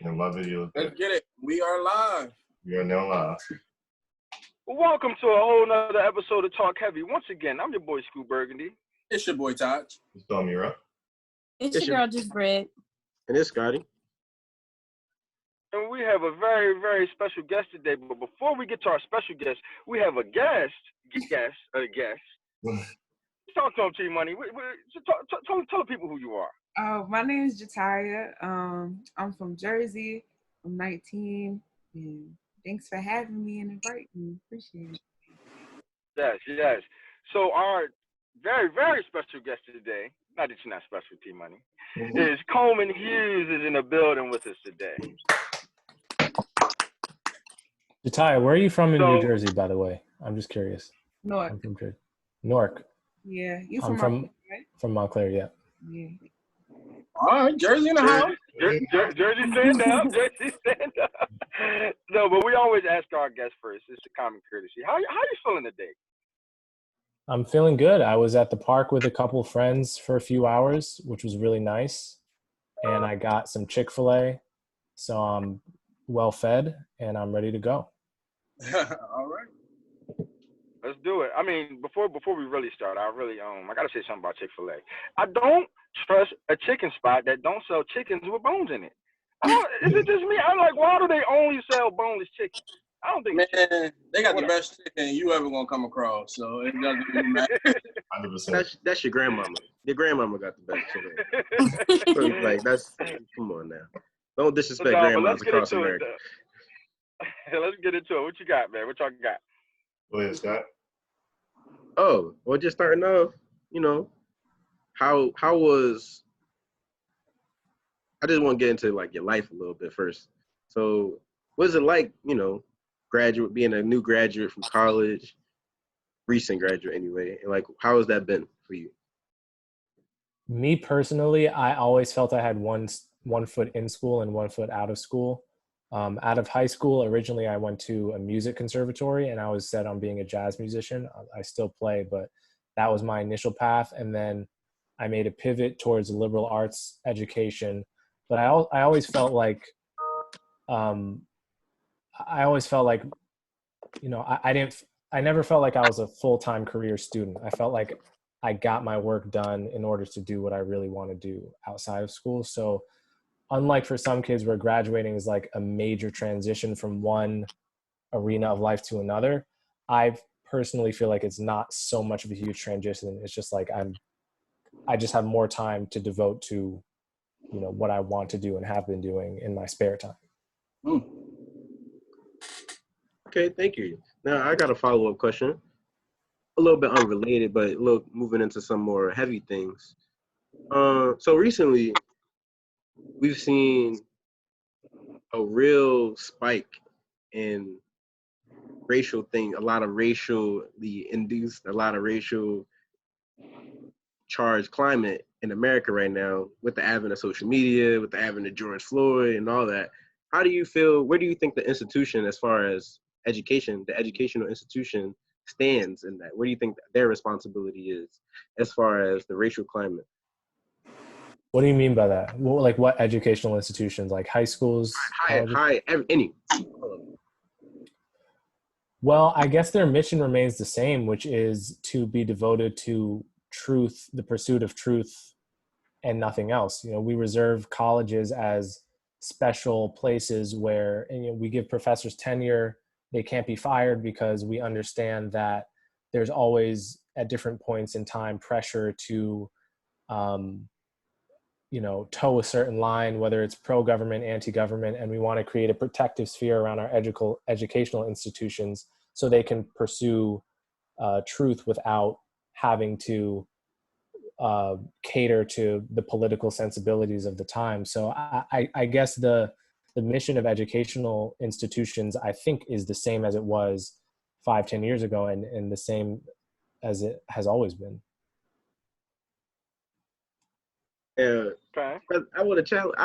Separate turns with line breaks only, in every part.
And my video is
Let's get it. We are live.
We are now live.
Welcome to a whole nother episode of TalkHvy. Once again, I'm your boy Scoot Burgundy.
It's your boy Taj.
It's Domira.
It's your girl, Just Bread.
And it's Scotty.
And we have a very, very special guest today. But before we get to our special guest, we have a guest. Talk to him, T Money. Tell the people who you are.
Oh, my name is Jataya. I'm from Jersey. I'm 19. And thanks for having me and inviting me. Appreciate it.
Yes. So our very, very special guest today, not that you're not special, T Money, is Coleman Hughes is in the building with us today.
Jataya, where are you from in New Jersey, by the way? I'm just curious.
Newark.
I'm from Jersey. Newark.
Yeah. You
I'm
from Montclair, right?
From Montclair, yeah.
Yeah.
All right, Jersey in the house.
Jersey stand up. Jersey stand up. No, but we always ask our guests first. It's a common courtesy. How you feeling today?
I'm feeling good. I was at the park with a couple of friends for a few hours, which was really nice. And I got some Chick-fil-A. So I'm well fed and I'm ready to go.
All right.
Let's do it. I mean, before we really start, I gotta say something about Chick-fil-A. I don't trust a chicken spot that don't sell chickens with bones in it. Is it just me? I'm like, why do they only sell boneless chicken? I don't think.
Man, they got the best chicken you ever gonna come across, so it doesn't even matter.
100%.
That's your grandmama. Your grandmama got the best chicken. So, like, come on now. Don't disrespect grandmas across America.
Let's get into it. What you got, man? What y'all got?
Go ahead, Scott.
Oh, well, just starting off, how was, I just want to get into, like, your life a little bit first. So, what is it like, being a new graduate from college, recent graduate anyway, and, like, how has that been for you?
Me personally, I always felt I had one foot in school and 1 foot out of school. Out of high school, originally I went to a music conservatory and I was set on being a jazz musician. I still play, but that was my initial path. And then I made a pivot towards liberal arts education. But I always felt like, I never felt like I was a full-time career student. I felt like I got my work done in order to do what I really want to do outside of school. So unlike for some kids where graduating is like a major transition from one arena of life to another, I personally feel like it's not so much of a huge transition. It's just like I just have more time to devote to, what I want to do and have been doing in my spare time.
Okay, thank you. Now I got a follow-up question. A little bit unrelated, but moving into some more heavy things. So recently, we've seen a real spike in racial thing, a lot of racially induced, a lot of racial charged climate in America right now with the advent of social media, with the advent of George Floyd and all that. How do you feel, where do you think the institution, as far as education, the educational institution stands in that? Where do you think their responsibility is as far as the racial climate?
What do you mean by that? Like what educational institutions, like high schools?
Any.
Well, I guess their mission remains the same, which is to be devoted to truth, the pursuit of truth, and nothing else. We reserve colleges as special places where we give professors tenure. They can't be fired because we understand that there's always, at different points in time, pressure to toe a certain line, whether it's pro-government, anti-government, and we want to create a protective sphere around our educational institutions so they can pursue truth without having to cater to the political sensibilities of the time. So I guess the mission of educational institutions, I think, is the same as it was 5-10 years ago and the same as it has always been.
Yeah, I want to challenge.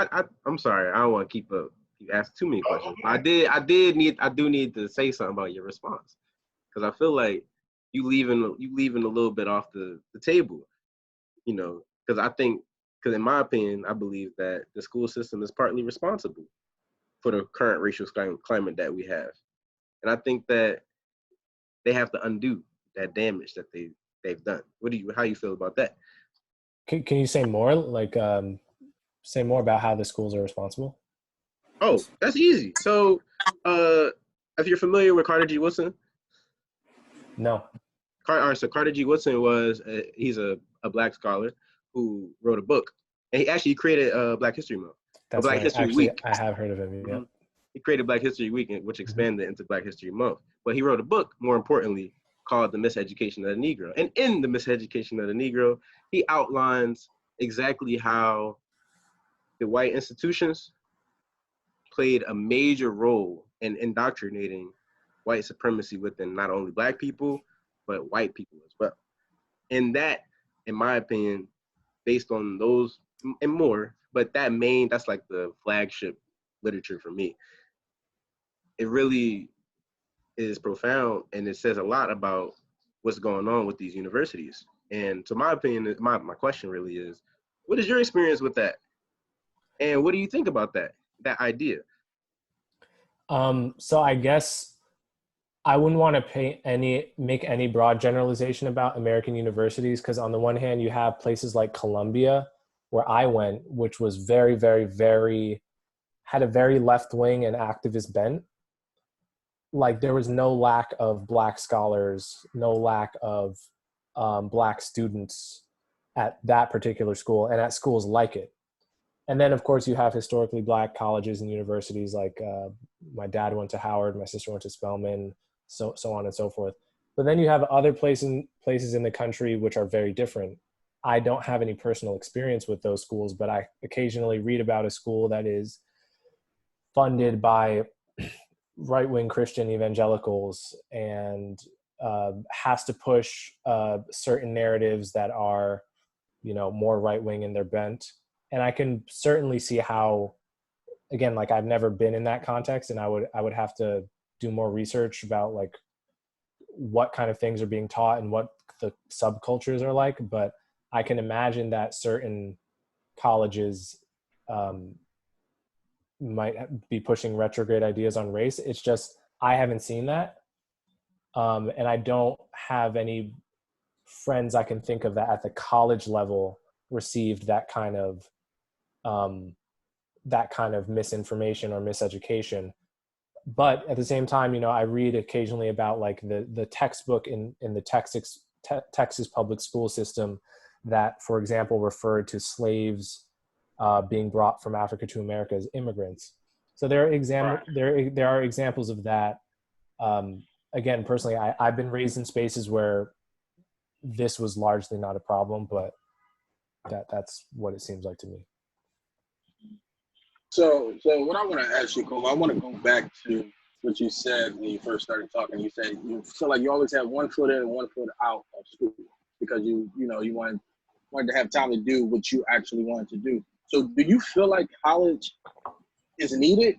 I'm sorry, I don't want to keep ask too many questions. I do need to say something about your response, because I feel like you leaving a little bit off the table, because in my opinion, I believe that the school system is partly responsible for the current racial climate that we have. And I think that they have to undo that damage that they've done. How you feel about that?
Can you say more? Like, say more about how the schools are responsible?
Oh, that's easy. So, if you're familiar with Carter G. Woodson,
No.
So Carter G. Woodson he's a Black scholar who wrote a book, and he actually created Black History Month,
That's
Black
right.
History
Actually,
Week.
I have heard of him. Yeah.
He created Black History Week, which expanded into Black History Month. But he wrote a book, more importantly, called The Miseducation of the Negro. And in The Miseducation of the Negro, he outlines exactly how the white institutions played a major role in indoctrinating white supremacy within not only Black people, but white people as well. And that, in my opinion, based on those and more, but that's like the flagship literature for me. It really is profound, and it says a lot about what's going on with these universities. And so my opinion, my question really is, what is your experience with that? And what do you think about that idea?
So I guess I wouldn't want to make any broad generalization about American universities, because on the one hand, you have places like Columbia, where I went, which was very, very, very, had a very left-wing and activist bent. Like, there was no lack of Black scholars, no lack of Black students at that particular school and at schools like it. And then, of course, you have historically Black colleges and universities, like my dad went to Howard, my sister went to Spelman, so on and so forth. But then you have other places in the country which are very different. I don't have any personal experience with those schools, but I occasionally read about a school that is funded by right-wing Christian evangelicals and has to push certain narratives that are, more right-wing in their bent. And I can certainly see how, again, like, I've never been in that context, and I would have to do more research about like what kind of things are being taught and what the subcultures are like. But I can imagine that certain colleges might be pushing retrograde ideas on race. It's just, I haven't seen that. And I don't have any friends I can think of that at the college level received that kind of misinformation or miseducation. But at the same time, I read occasionally about like the textbook in the Texas public school system that, for example, referred to slaves being brought from Africa to America as immigrants. So there are examples of that. Again, personally, I've been raised in spaces where this was largely not a problem, but that's what it seems like to me.
So what I want to ask you, Cole, I want to go back to what you said when you first started talking. You said you feel like you always had 1 foot in and 1 foot out of school because you wanted to have time to do what you actually wanted to do. So do you feel like college is needed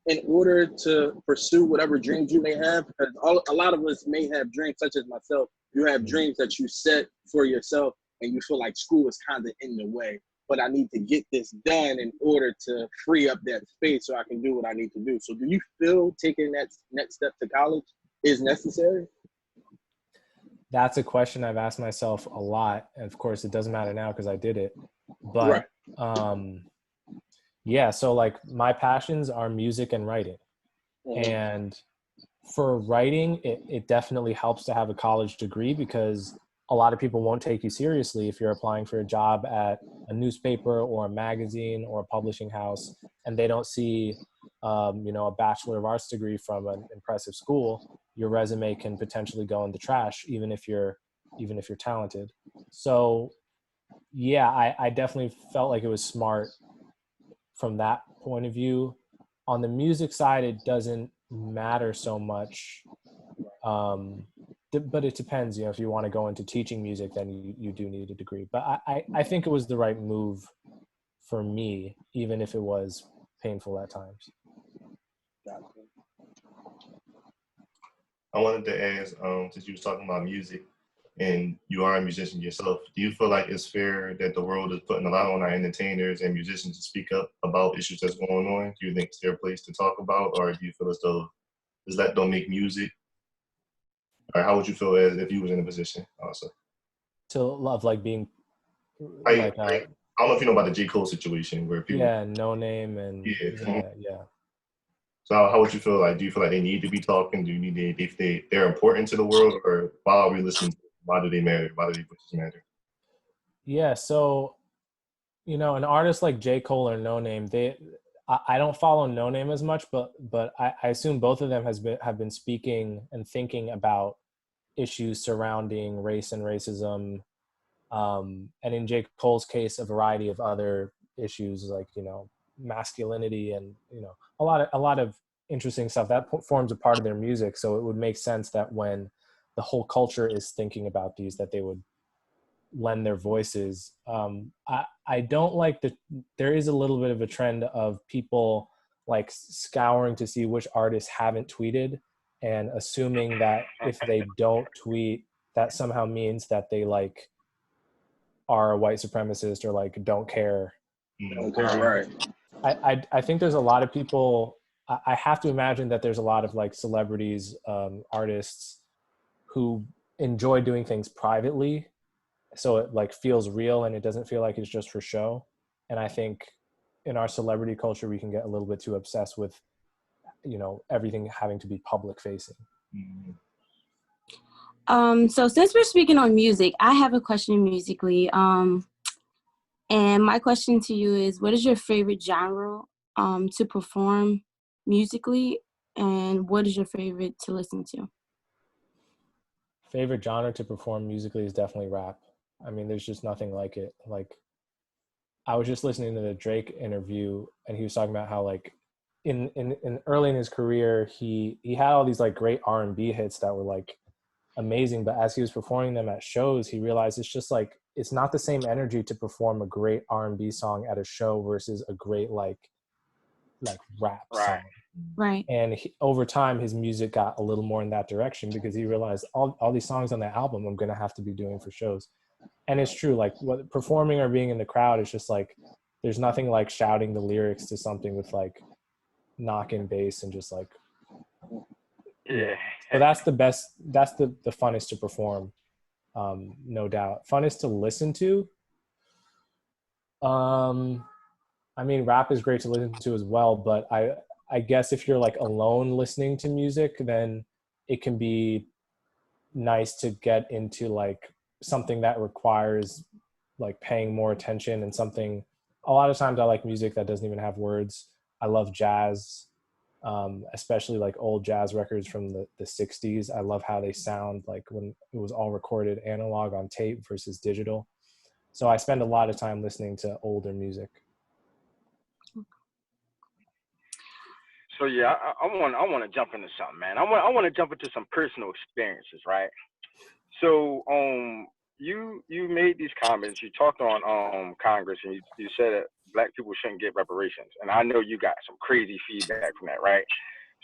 in order to pursue whatever dreams you may have? Because a lot of us may have dreams, such as myself. You have dreams that you set for yourself, and you feel like school is kind of in the way. But I need to get this done in order to free up that space so I can do what I need to do. So do you feel taking that next step to college is necessary?
That's a question I've asked myself a lot. And of course, it doesn't matter now because I did it. But
right.
Yeah, so like my passions are music and writing. Mm-hmm. And for writing, it definitely helps to have a college degree, because a lot of people won't take you seriously if you're applying for a job at a newspaper or a magazine or a publishing house, and they don't see, a Bachelor of Arts degree from an impressive school. Your resume can potentially go in the trash, even if you're talented. So, yeah, I definitely felt like it was smart from that point of view. On the music side, it doesn't matter so much. But it depends, if you want to go into teaching music, then you do need a degree. But I think it was the right move for me, even if it was painful at times.
I wanted to ask, since you were talking about music, and you are a musician yourself, do you feel like it's fair that the world is putting a lot on our entertainers and musicians to speak up about issues that's going on? Do you think it's their place to talk about, or do you feel as though just let them make music? Or how would you feel as if you was in a position also?
To love like being
Like, I don't know if you know about the J. Cole situation where people
no name and
yeah. So how would you feel? Like, do you feel like they need to be talking? Do you need if they're important to the world, or why are we listening? Why do they matter? Why do they voices matter?
Yeah, so an artist like J. Cole or No Name, I don't follow No Name as much, but I assume both of them have been speaking and thinking about issues surrounding race and racism, and in J. Cole's case, a variety of other issues like masculinity and a lot of interesting stuff that forms a part of their music. So it would make sense that when the whole culture is thinking about these, that they would lend their voices. I don't like there is a little bit of a trend of people like scouring to see which artists haven't tweeted and assuming that if they don't tweet, that somehow means that they like are a white supremacist or like don't care.
Right.
I think there's a lot of people. I have to imagine that there's a lot of like celebrities, artists who enjoy doing things privately, so it like feels real and it doesn't feel like it's just for show. And I think in our celebrity culture, we can get a little bit too obsessed with everything having to be public facing.
So since we're speaking on music, I have a question musically. And my question to you is, what is your favorite genre to perform musically, and what is your favorite to listen to?
Favorite genre to perform musically is definitely rap. I mean, there's just nothing like it. Like, I was just listening to the Drake interview, and he was talking about how like in early in his career, he had all these like great R&B hits that were like amazing, but as he was performing them at shows, he realized it's just like it's not the same energy to perform a great R&B song at a show versus a great like rap song.
Right.
And over time, his music got a little more in that direction because he realized all these songs on the album I'm going to have to be doing for shows. And it's true, like what performing or being in the crowd is just like, there's nothing like shouting the lyrics to something with like knock in bass and just like, So that's the best, that's the funnest to perform. No doubt. Funnest to listen to. I mean, rap is great to listen to as well, but I guess if you're like alone listening to music, then it can be nice to get into like something that requires like paying more attention and something. A lot of times I like music that doesn't even have words. I love jazz, especially like old jazz records from the 60s. I love how they sound like when it was all recorded analog on tape versus digital. So I spend a lot of time listening to older music.
So yeah, I want to jump into something, man. I want to jump into some personal experiences, right? So you made these comments. You talked on Congress, and you said that Black people shouldn't get reparations. And I know you got some crazy feedback from that, right?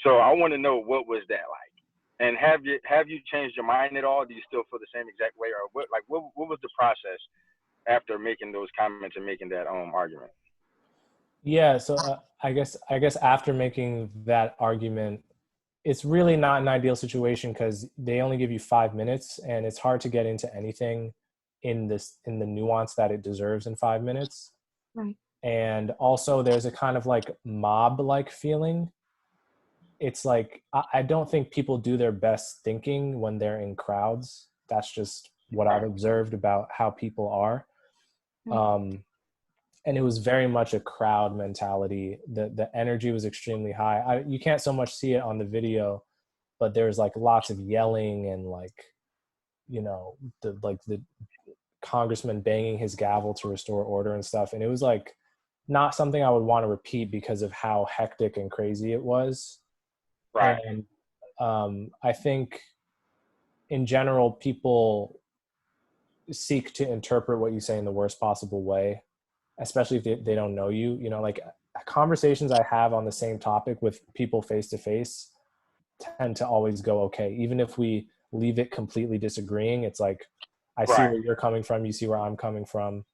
So I want to know, what was that like? And have you changed your mind at all? Do you still feel the same exact way, or what was the process after making those comments and making that argument?
Yeah, so I guess after making that argument, it's really not an ideal situation because they only give you 5 minutes, and it's hard to get into anything in the nuance that it deserves in 5 minutes.
Right.
And also there's a kind of like mob-like feeling. It's like, I don't think people do their best thinking when they're in crowds. That's just what I've observed about how people are. And it was very much a crowd mentality. The energy was extremely high. You can't so much see it on the video, but there's like lots of yelling and like, the congressman banging his gavel to restore order and stuff. And it was like not something I would want to repeat because of how hectic and crazy it was.
Right.
And I think in general, people seek to interpret what you say in the worst possible way, especially if they don't know you. Like conversations I have on the same topic with people face to face tend to always go okay, even if we leave it completely disagreeing. It's like, I see
Right.
where you're coming from, you see where I'm coming from.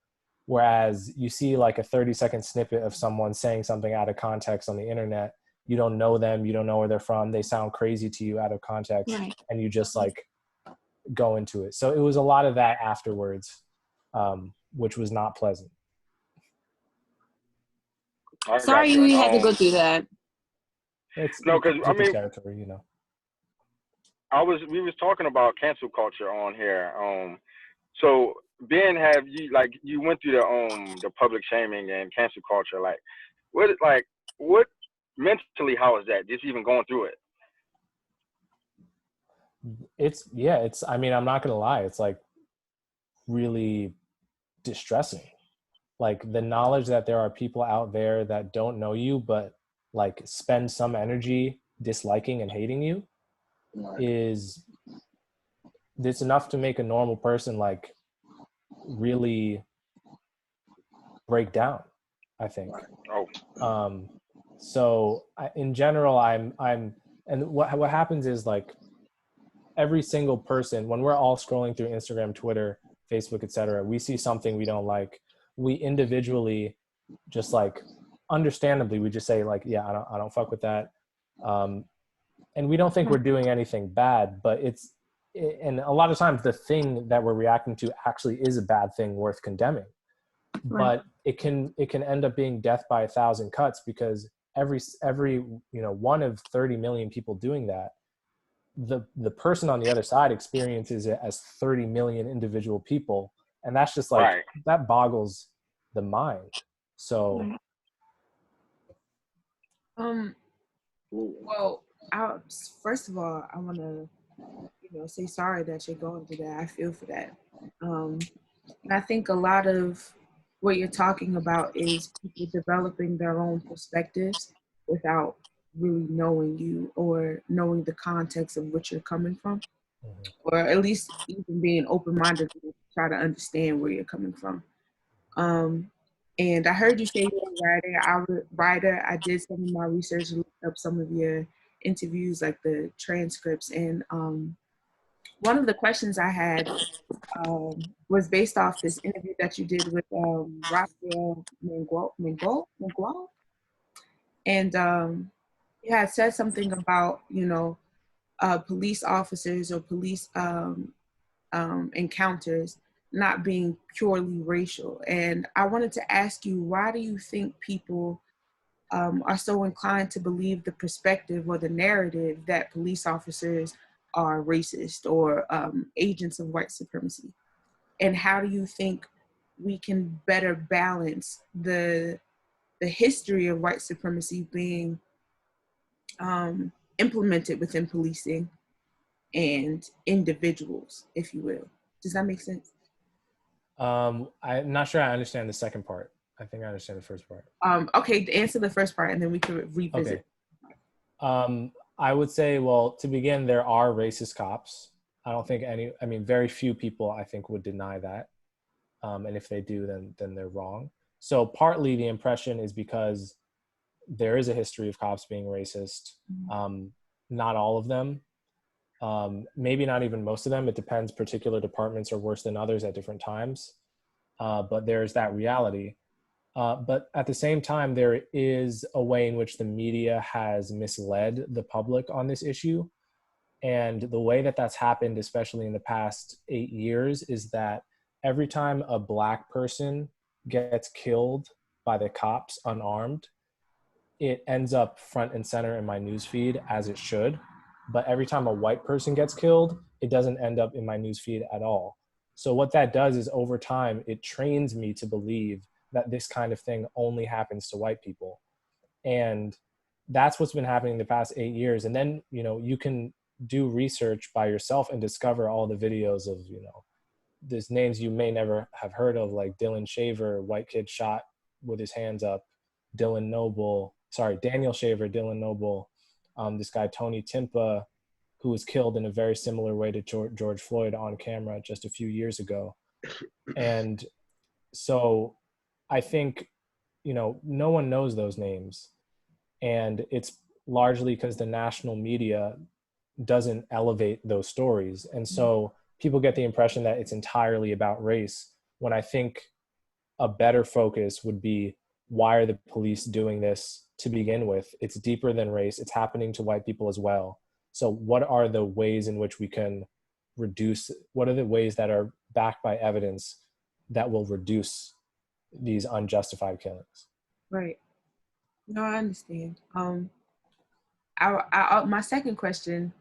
Whereas you see like a 30-second snippet of someone saying something out of context on the internet, you don't know them, you don't know where they're from, they sound crazy to you out of context,
Right.
and you just like go into it. So it was a lot of that afterwards, which was not pleasant.
I got
Sorry
you.
we had to go through that.
It's
No, 'cause, I mean,
territory, you know.
we was talking about cancel culture on here. So Ben, have you, like, you went through the public shaming and cancel culture, what mentally, how is that, just even going through it?
It's I mean, I'm not gonna lie, it's like really distressing. Like the knowledge that there are people out there that don't know you but like spend some energy disliking and hating you is, it's enough to make a normal person like really break down, I think.
Oh,
So in general, I'm and what happens is like every single person, when we're all scrolling through Instagram, Twitter, Facebook, etc., we see something we don't like, we individually just like, understandably, we just say like, yeah, I don't fuck with that, and we don't think we're doing anything bad, but and a lot of times the thing that we're reacting to actually is a bad thing worth condemning.
Right.
But it can end up being death by 1,000 cuts, because every one of 30 million people doing that, the person on the other side experiences it as 30 million individual people, and that's just like,
right.
that boggles the mind. So
Well, first of all, I want to, say sorry that you're going through that. I feel for that. And I think a lot of what you're talking about is people developing their own perspectives without really knowing you or knowing the context of what you're coming from, or at least even being open-minded to try to understand where you're coming from. And I heard you say you're a writer. I did some of my research, looked up some of your interviews, like the transcripts. And one of the questions I had was based off this interview that you did with Rafael Mangual. And you had said something about, police officers or police encounters not being purely racial. And I wanted to ask you, why do you think people are so inclined to believe the perspective or the narrative that police officers are racist or agents of white supremacy? And how do you think we can better balance the history of white supremacy being implemented within policing and individuals, if you will? Does that make sense?
I'm not sure I understand the second part. I think I understand the first part.
Okay, answer the first part and then we can revisit.
Okay. I would say, well, to begin, there are racist cops. I don't think very few people I think would deny that. And if they do, then they're wrong. So partly the impression is because there is a history of cops being racist. Not all of them. Maybe not even most of them. It depends. Particular departments are worse than others at different times. But there's that reality. But at the same time, there is a way in which the media has misled the public on this issue. And the way that that's happened, especially in the past 8 years, is that every time a Black person gets killed by the cops unarmed, it ends up front and center in my newsfeed, as it should. But every time a white person gets killed, it doesn't end up in my newsfeed at all. So what that does is, over time, it trains me to believe that this kind of thing only happens to white people. And that's what's been happening the past 8 years. And then, you can do research by yourself and discover all the videos of, there's names you may never have heard of, like Dylan Shaver, white kid shot with his hands up, Daniel Shaver, Dylan Noble, this guy, Tony Timpa, who was killed in a very similar way to George Floyd on camera just a few years ago. And so I think, no one knows those names. And it's largely because the national media doesn't elevate those stories. And so people get the impression that it's entirely about race, when I think a better focus would be, why are the police doing this to begin with? It's deeper than race. It's happening to white people as well. So what are the ways in which we can reduce, what are the ways that are backed by evidence that will reduce these unjustified killings?
Right. No, I understand. My second question,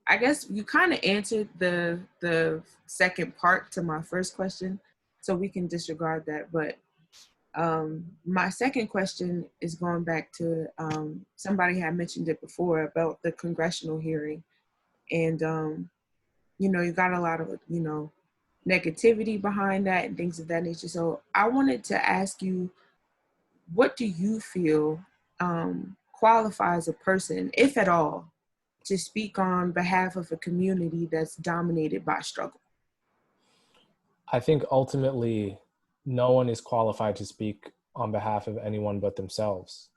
I guess you kind of answered the second part to my first question, so we can disregard that. But my second question is going back to somebody had mentioned it before about the congressional hearing, and you got a lot of negativity behind that and things of that nature. So I wanted to ask you, what do you feel qualifies a person, if at all, to speak on behalf of a community that's dominated by struggle?
I think ultimately no one is qualified to speak on behalf of anyone but themselves.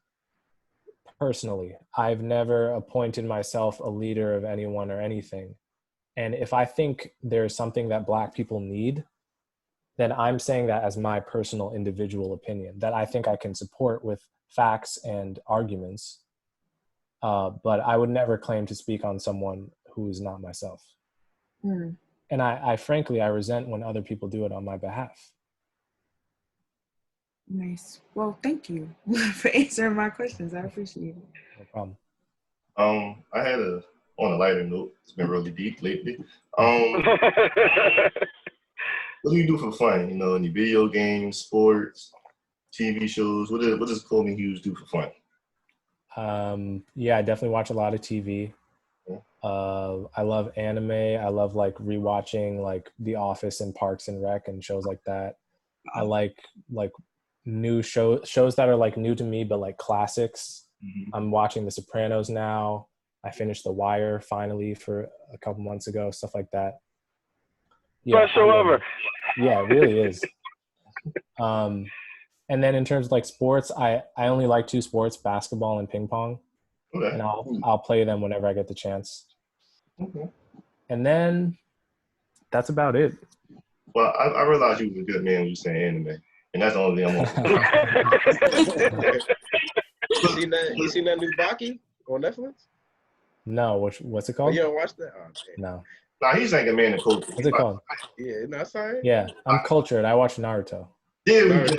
Personally, I've never appointed myself a leader of anyone or anything. And if I think there's something that Black people need, then I'm saying that as my personal individual opinion, that I think I can support with facts and arguments. But I would never claim to speak on someone who is not myself.
Mm.
And I frankly, I resent when other people do it on my behalf.
Nice. Well, thank you for answering my questions. I appreciate it.
No problem.
I had on a lighter note, it's been really deep lately. What do you do for fun? Any video games, sports, TV shows? What does Coleman Hughes do for fun?
Yeah, I definitely watch a lot of TV. I love anime. I love rewatching The Office and Parks and Rec and shows like that. I like new shows that are new to me, but classics.
Mm-hmm.
I'm watching The Sopranos now. I finished The Wire finally for a couple months ago, stuff like that.
Yeah, best show ever.
Yeah, it really is. And then in terms of sports, I only like two sports, basketball and ping pong.
Okay.
And I'll play them whenever I get the chance.
Okay.
And then that's about it.
Well, I realized you was a good man when you saying anime. And that's the only thing I'm
You seen that new Baki on Netflix?
No, what's it called?
Oh, you don't watch that? Oh,
no.
Nah, he's like a man of culture.
What's it called?
Yeah, no, sorry.
Yeah, I'm cultured. I watch Naruto.
Yeah,
Naruto,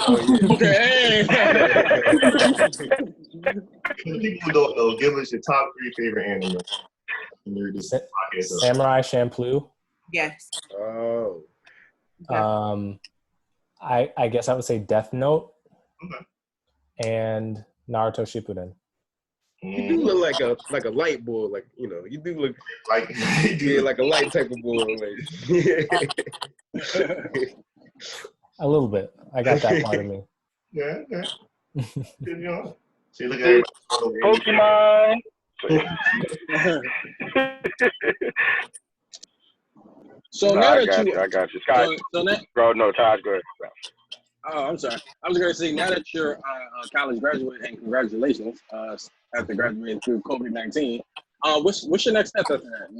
people who don't know, give us your top 3 favorite anime.
Samurai Champloo.
Yes.
Oh.
I guess I would say Death Note.
Okay.
And Naruto Shippuden.
You do look like a light boy, you do look like like a light type of boy.
A little bit. I got that part of me.
Yeah, okay. See, look at
Pokemon.
So now
I
that
got you. Scott, bro, no, Todd, go ahead.
Oh, I'm sorry. I was going to say, now that you're a college graduate, and congratulations after graduating through COVID-19, what's your next step after that?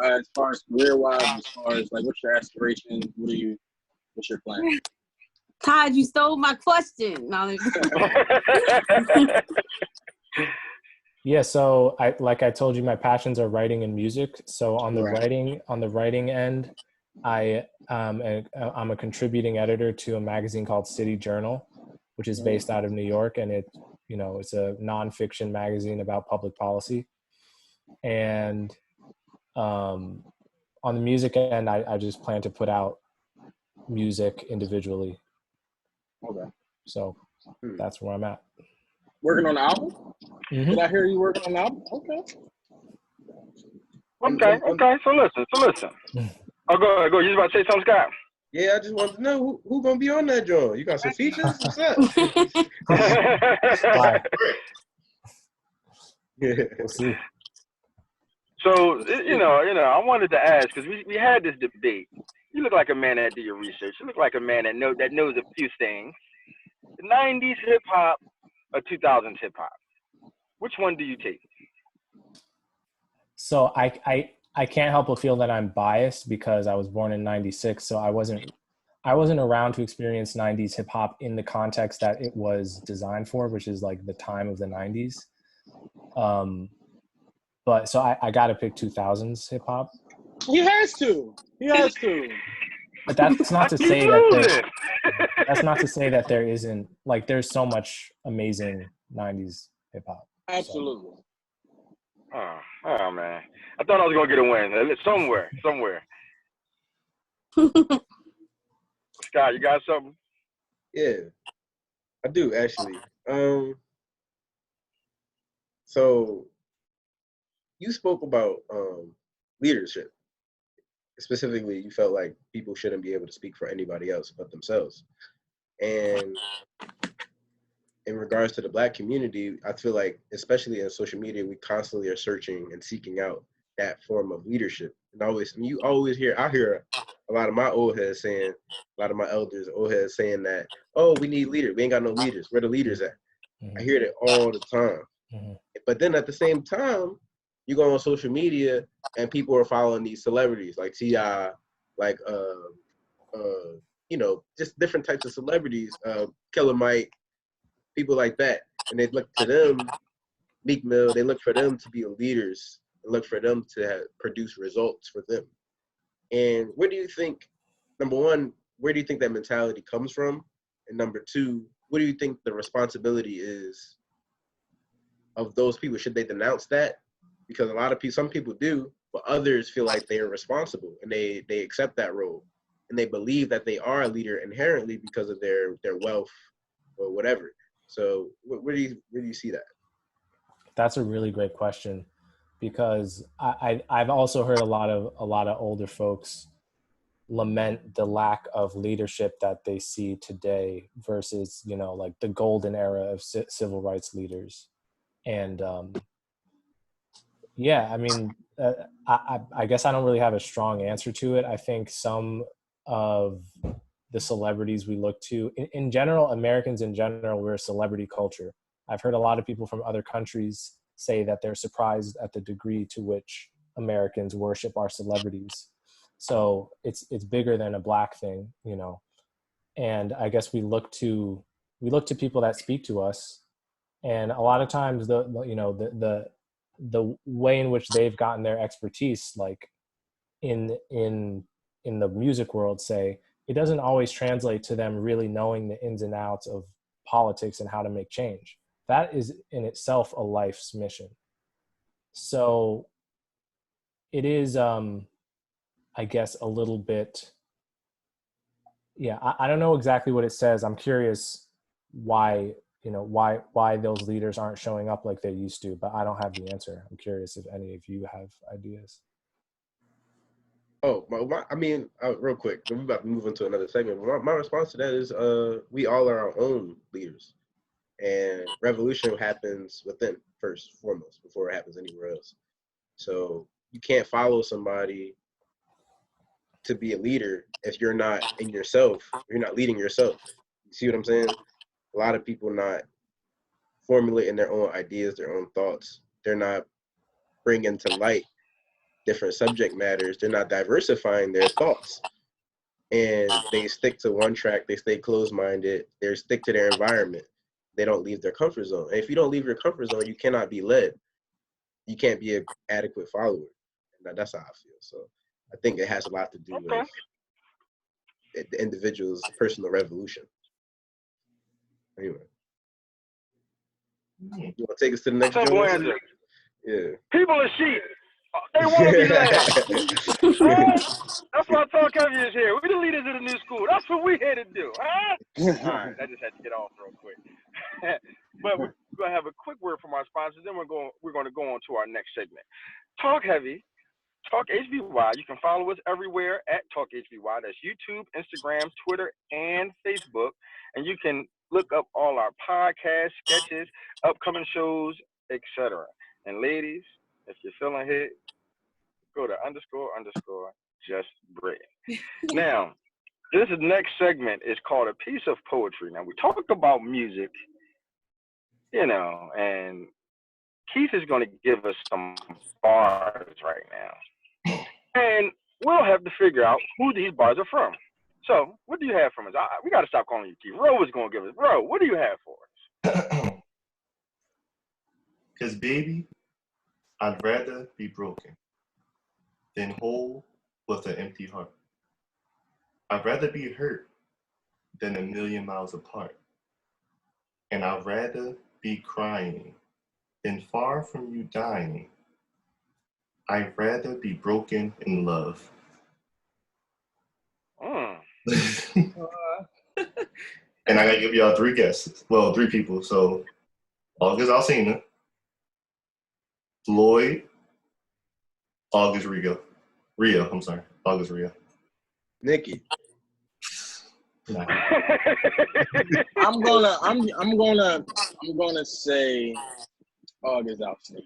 As far as career-wise, as far as what's your aspiration? What's your plan?
Todd, you stole my question. No,
yeah, so I told you, my passions are writing and music. So on the writing end, I'm a contributing editor to a magazine called City Journal, which is based out of New York, and it's a nonfiction magazine about public policy. And on the music end, I just plan to put out music individually.
Okay.
So that's where I'm at.
Working on the album?
Mm-hmm.
Did I hear you working on the album?
Okay. So listen. Oh, go. You was about to say something, Scott?
Yeah, I just wanted to know who gonna be on that joint. You got some features? What's up?
We'll see.
So I wanted to ask, because we had this debate. You look like a man that did your research. You look like a man that knows a few things. 90s hip hop or 2000s hip hop? Which one do you take?
So I I can't help but feel that I'm biased because I was born in '96, so I wasn't around to experience '90s hip hop in the context that it was designed for, which is like the time of the '90s. But so I got to pick 2000s hip hop.
He has to.
But that's not to say
losing.
that's not to say that there isn't, like, there's so much amazing '90s hip hop.
Absolutely.
Oh man, I thought I was gonna get a win somewhere. Scott, you got something?
Yeah, I do actually. So you spoke about leadership. Specifically, you felt like people shouldn't be able to speak for anybody else but themselves. And in regards to the Black community, I feel like, especially in social media, we constantly are searching and seeking out that form of leadership. And I hear a lot of my old heads saying, a lot of my elders, old heads saying that, oh, we need leaders. We ain't got no leaders. Where the leaders at? I hear that all the time. But then at the same time, you go on social media and people are following these celebrities like T.I., like just different types of celebrities, Killer Mike, people like that. And they look to them, Meek Mill, they look for them to be leaders and look for them to produce results for them. And where do you think, number one, where do you think that mentality comes from? And number two, what do you think the responsibility is of those people? Should they denounce that? Because some people do, but others feel like they are responsible and they accept that role and they believe that they are a leader inherently because of their wealth or whatever. So where do you see that?
That's a really great question, because I've also heard a lot of older folks lament the lack of leadership that they see today versus, like the golden era of civil rights leaders. And yeah, I mean, I guess I don't really have a strong answer to it. I think some of the celebrities we look to, in general, Americans in general, we're a celebrity culture. I've heard a lot of people from other countries say that they're surprised at the degree to which Americans worship our celebrities. So it's bigger than a Black thing, And I guess we look to people that speak to us, and a lot of times the way in which they've gotten their expertise, like in the music world, say, it doesn't always translate to them really knowing the ins and outs of politics and how to make change. That is in itself a life's mission. So it is, I guess, a little bit, yeah, I don't know exactly what it says. I'm curious why those leaders aren't showing up like they used to, but I don't have the answer. I'm curious if any of you have ideas.
Oh, real quick, we're about to move into another segment. My response to that is, we all are our own leaders, and revolution happens within first and foremost before it happens anywhere else. So you can't follow somebody to be a leader if you're not in yourself. You're not leading yourself. You see what I'm saying? A lot of people not formulating their own ideas, their own thoughts. They're not bringing to light different subject matters. They're not diversifying their thoughts, and they stick to one track. They stay closed-minded. They stick to their environment. They don't leave their comfort zone. And if you don't leave your comfort zone, you cannot be led. You can't be an adequate follower. And that's how I feel. So I think it has a lot to do with the individual's personal revolution. Anyway, you want to take us to the next one? Yeah.
People are sheep. They want to be led. That's why TalkHvy is here. We're the leaders of the new school. That's what we're here to do. All right, I just had to get off real quick. But we're going to have a quick word from our sponsors, then we're going to go on to our next segment. TalkHvy, TalkHvy. You can follow us everywhere at TalkHvy. That's YouTube, Instagram, Twitter, and Facebook. And you can look up all our podcasts, sketches, upcoming shows, etc. And ladies, if you're feeling hit, go to _ just Brit. Now, this next segment is called A Piece of Poetry. Now, we talked about music, and Keith is going to give us some bars right now. and we'll have to figure out who these bars are from. So, what do you have from us? We got to stop calling you Keith. Ro is going to give us. Ro, what do you have for us?
Because, baby, I'd rather be broken than whole with an empty heart. I'd rather be hurt than a million miles apart. And I'd rather be crying than far from you dying. I'd rather be broken in love. And I gotta give y'all 3 guesses. Well, 3 people. So, August Alsina, Floyd, August Rio. August Rio.
Nikki.
Nah.
I'm gonna say August Alsina.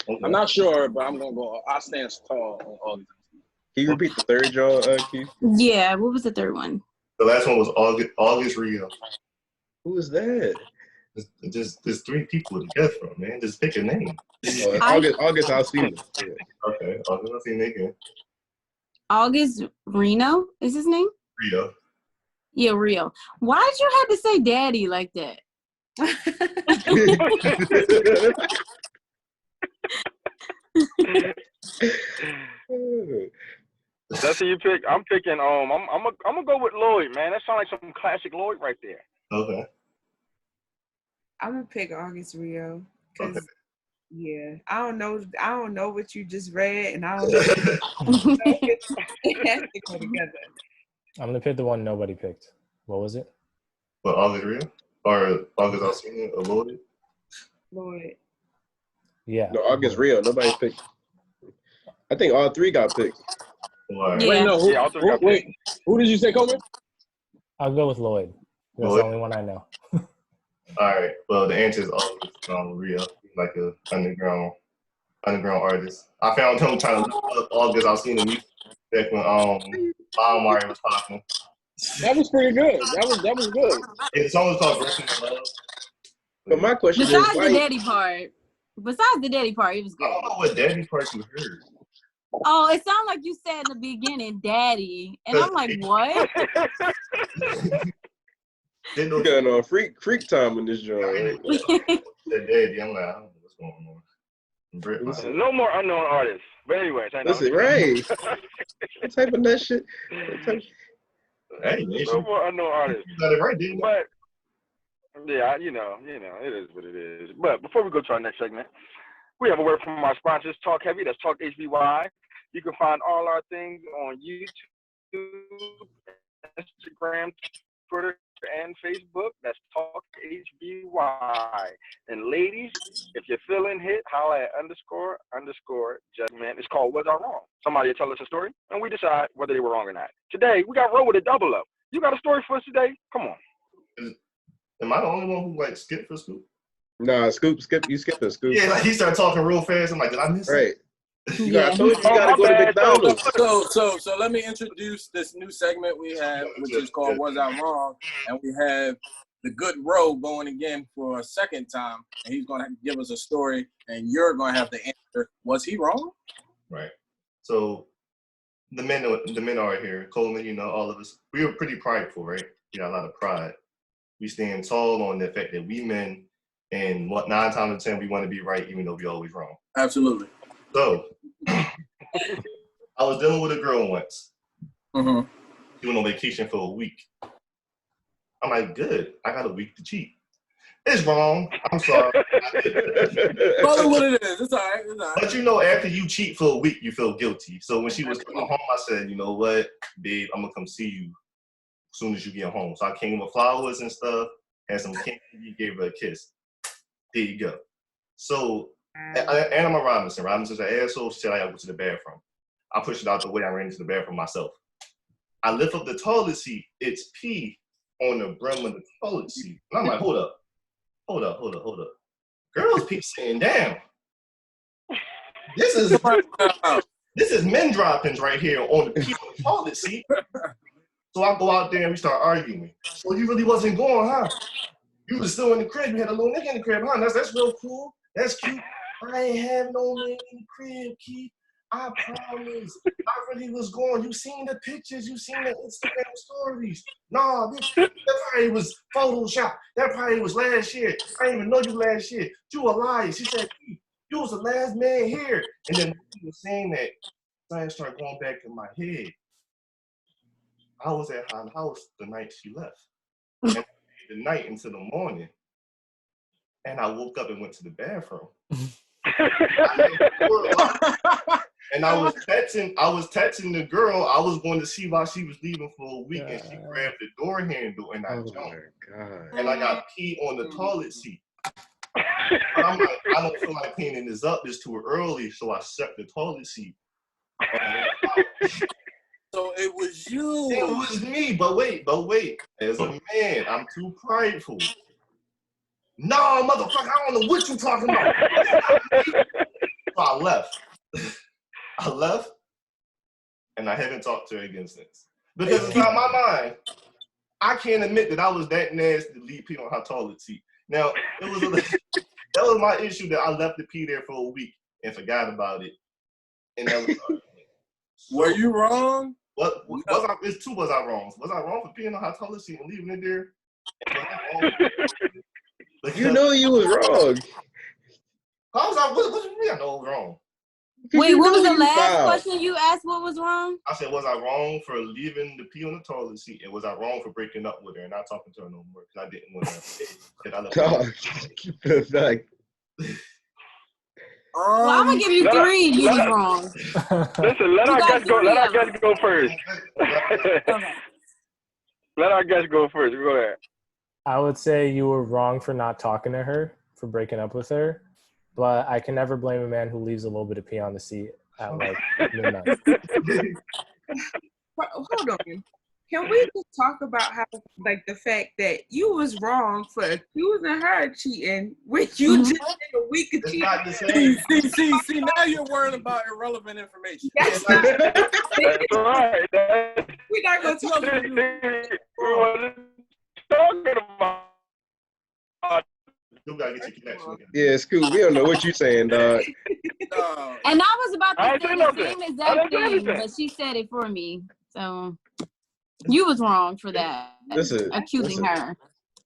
Okay.
I'm not sure, but I'm gonna go. I stand tall on August.
Can you repeat the third, y'all, Keith?
Yeah, what was the third one?
The last one was August Rio.
Who is that?
There's 3 people to guess from, man. Just pick a name.
Oh, August Alsina. Yeah.
Okay, August Alsina again.
August Reno is his name?
Rio.
Yeah, Rio. Why'd you have to say daddy like that?
That's who you pick. I'm picking. I'm gonna go with Lloyd, man. That sounds like some classic Lloyd right there.
Okay.
I'm gonna pick August Rio because
Okay.
yeah, I don't know what you just read, and I don't know. It has to go together.
I'm gonna pick the one nobody picked. What was it?
What, August Rio? Or August Alsina or Lloyd?
Lloyd.
Yeah.
No, August Rio. Nobody picked. I think all 3 got picked.
Right.
Yeah.
Wait, no. Who did you say, Coleman?
I'll go with Lloyd. That's
Lloyd?
the only one I know.
Alright. Well, the answer is August Rio. Like a underground artist. I found him trying to look up August Alsina music back when LimeWire was popping.
That was pretty good. That was good.
The song was called Broken in Love.
But my question is,
Besides
why?
the daddy part, it was
I
good.
don't know what daddy part you heard.
Oh, it sounded like you said in the beginning, daddy. And I'm like, what?
Didn't
You
know
got freak time in this joint, right?
that daddy. I'm like, I don't know what's going on. Brit,
Listen.
No more unknown artists. But anyways, I know.
Listen, right? What type of that shit?
Hey, man,
No more unknown artists.
you got it right, didn't you?
But yeah, you know, it is what it is. But before we go to our next segment, we have a word from our sponsors, TalkHvy. That's TalkHvy. You can find all our things on YouTube, Instagram, Twitter, and Facebook. That's TalkHvy. And ladies, if you're feeling hit, holla at _ judgment. It's called Was I Wrong? Somebody will tell us a story, and we decide whether they were wrong or not. Today, we got Ro with a double up. You got a story for us today? Come on.
Am I the only one who like skipped for Scoop?
Nah, Scoop, you skipped the Scoop.
Yeah, like he started talking real fast. I'm like, did I miss
Right.
it?
Yeah.
I told you gotta go to McDonald's.
So let me introduce this new segment we have, which is called Was I Wrong? And we have the good Ro going again for a second time, and he's gonna give us a story, and you're gonna have to answer, was he wrong?
Right. So the men are here. Coleman, you know, all of us, we were pretty prideful, right? We got a lot of pride. We stand tall on the fact that we men, and 9 times out of 10, we want to be right, even though we always wrong.
Absolutely.
So I was dealing with a girl once.
Mm-hmm.
She went on vacation for a week. I'm like, good. I got a week to cheat. It's wrong. I'm sorry.
Call it what it is. It's all right. It's all right.
But you know, after you cheat for a week, you feel guilty. So when she was coming home, I said, you know what, babe, I'm gonna come see you as soon as you get home. So I came with flowers and stuff, had some candy, gave her a kiss. There you go. So, and I'm a Robinson. Robinson's an asshole. She said I gotta go to the bathroom. I pushed it out the way. I ran into the bathroom myself. I lift up the toilet seat. It's pee on the brim of the toilet seat. And I'm like, hold up. Girls pee sitting down. This is men droppings right here on the pee on the toilet seat. So I go out there and we start arguing. So you really wasn't going, huh? You was still in the crib. You had a little nigga in the crib, huh? That's real cool. That's cute. I ain't have no nigga in the crib, Keith. I promise. I really was going. You seen the pictures. You seen the Instagram stories. Nah, that probably was Photoshop. That probably was last year. I didn't even know you last year. You a liar. She said, you was the last man here. And then when she was saying that, something started going back in my head. I was at her house the night she left. And the night into the morning. And I woke up and went to the bathroom. And I was texting the girl. I was going to see why she was leaving for a week, and she grabbed the door handle, and I jumped. And I got pee on the toilet seat. But I'm like, I don't feel like cleaning this up. It's too early, so I shut the toilet seat.
So it was you.
It was me, but wait. As a man, I'm too prideful. No, motherfucker, I don't know what you talking about. So I left. I left, and I haven't talked to her again since. Because it's not my mind. I can't admit that I was that nasty to leave pee on her toilet seat. Now, that was my issue that I left the pee there for a week and forgot about it. And that was so,
were you wrong?
Was I wrong? Was I wrong for peeing on her toilet seat and leaving it there?
You know you was wrong.
How was I? What do you mean I know I was wrong?
Wait, what was the last question you asked? What was wrong?
I said, was I wrong for leaving the pee on the toilet seat? And was I wrong for breaking up with her and not talking to her no more? Because I didn't want to.
Well, I'm gonna give you three. You was wrong.
Listen, let our guest go. Let our guest go first.
Okay.
Let our guest go first. Go ahead.
I would say you were wrong for not talking to her, for breaking up with her. But I can never blame a man who leaves a little bit of pee on the seat at like midnight.
Hold on. Can we just talk about how, like, the fact that you was wrong for accusing her of cheating when you just did a week of cheating?
Not the same.
See, now you're worried about irrelevant information.
That's
right.
We're not going to talk about
talking about.
You gotta get your connection again.
Yeah, Scoop, we don't know what you saying, dog.
And I was about
I
to
ain't
say
say
the same
nothing.
exact thing, but she said it for me. So you was wrong for that. Accusing her.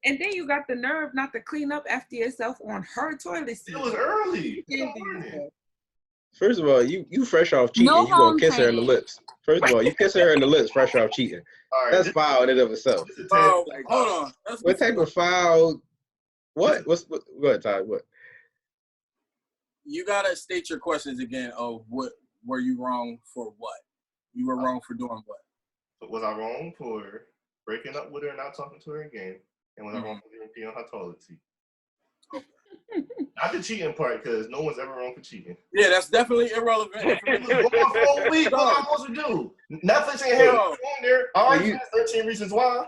And then you got the nerve not to clean up after yourself on her toilet seat.
It was early.
First of all, you fresh off cheating, you gonna kiss her in the lips. First of all, you kiss her in the lips fresh off cheating.
Right,
that's foul in and of itself.
Hold on.
What type of foul? What? Go ahead, Todd. What?
You gotta state your questions again. Of what were you wrong for? What you were wrong for doing? What
was I wrong for breaking up with her and not talking to her again? And was I wrong for leaving pee on her toilet seat? Not the cheating part, because no one's ever wrong for cheating.
Yeah, that's definitely irrelevant.
It was going for a week. What am I supposed to do? Netflix ain't have on there. All right, 13 Reasons Why.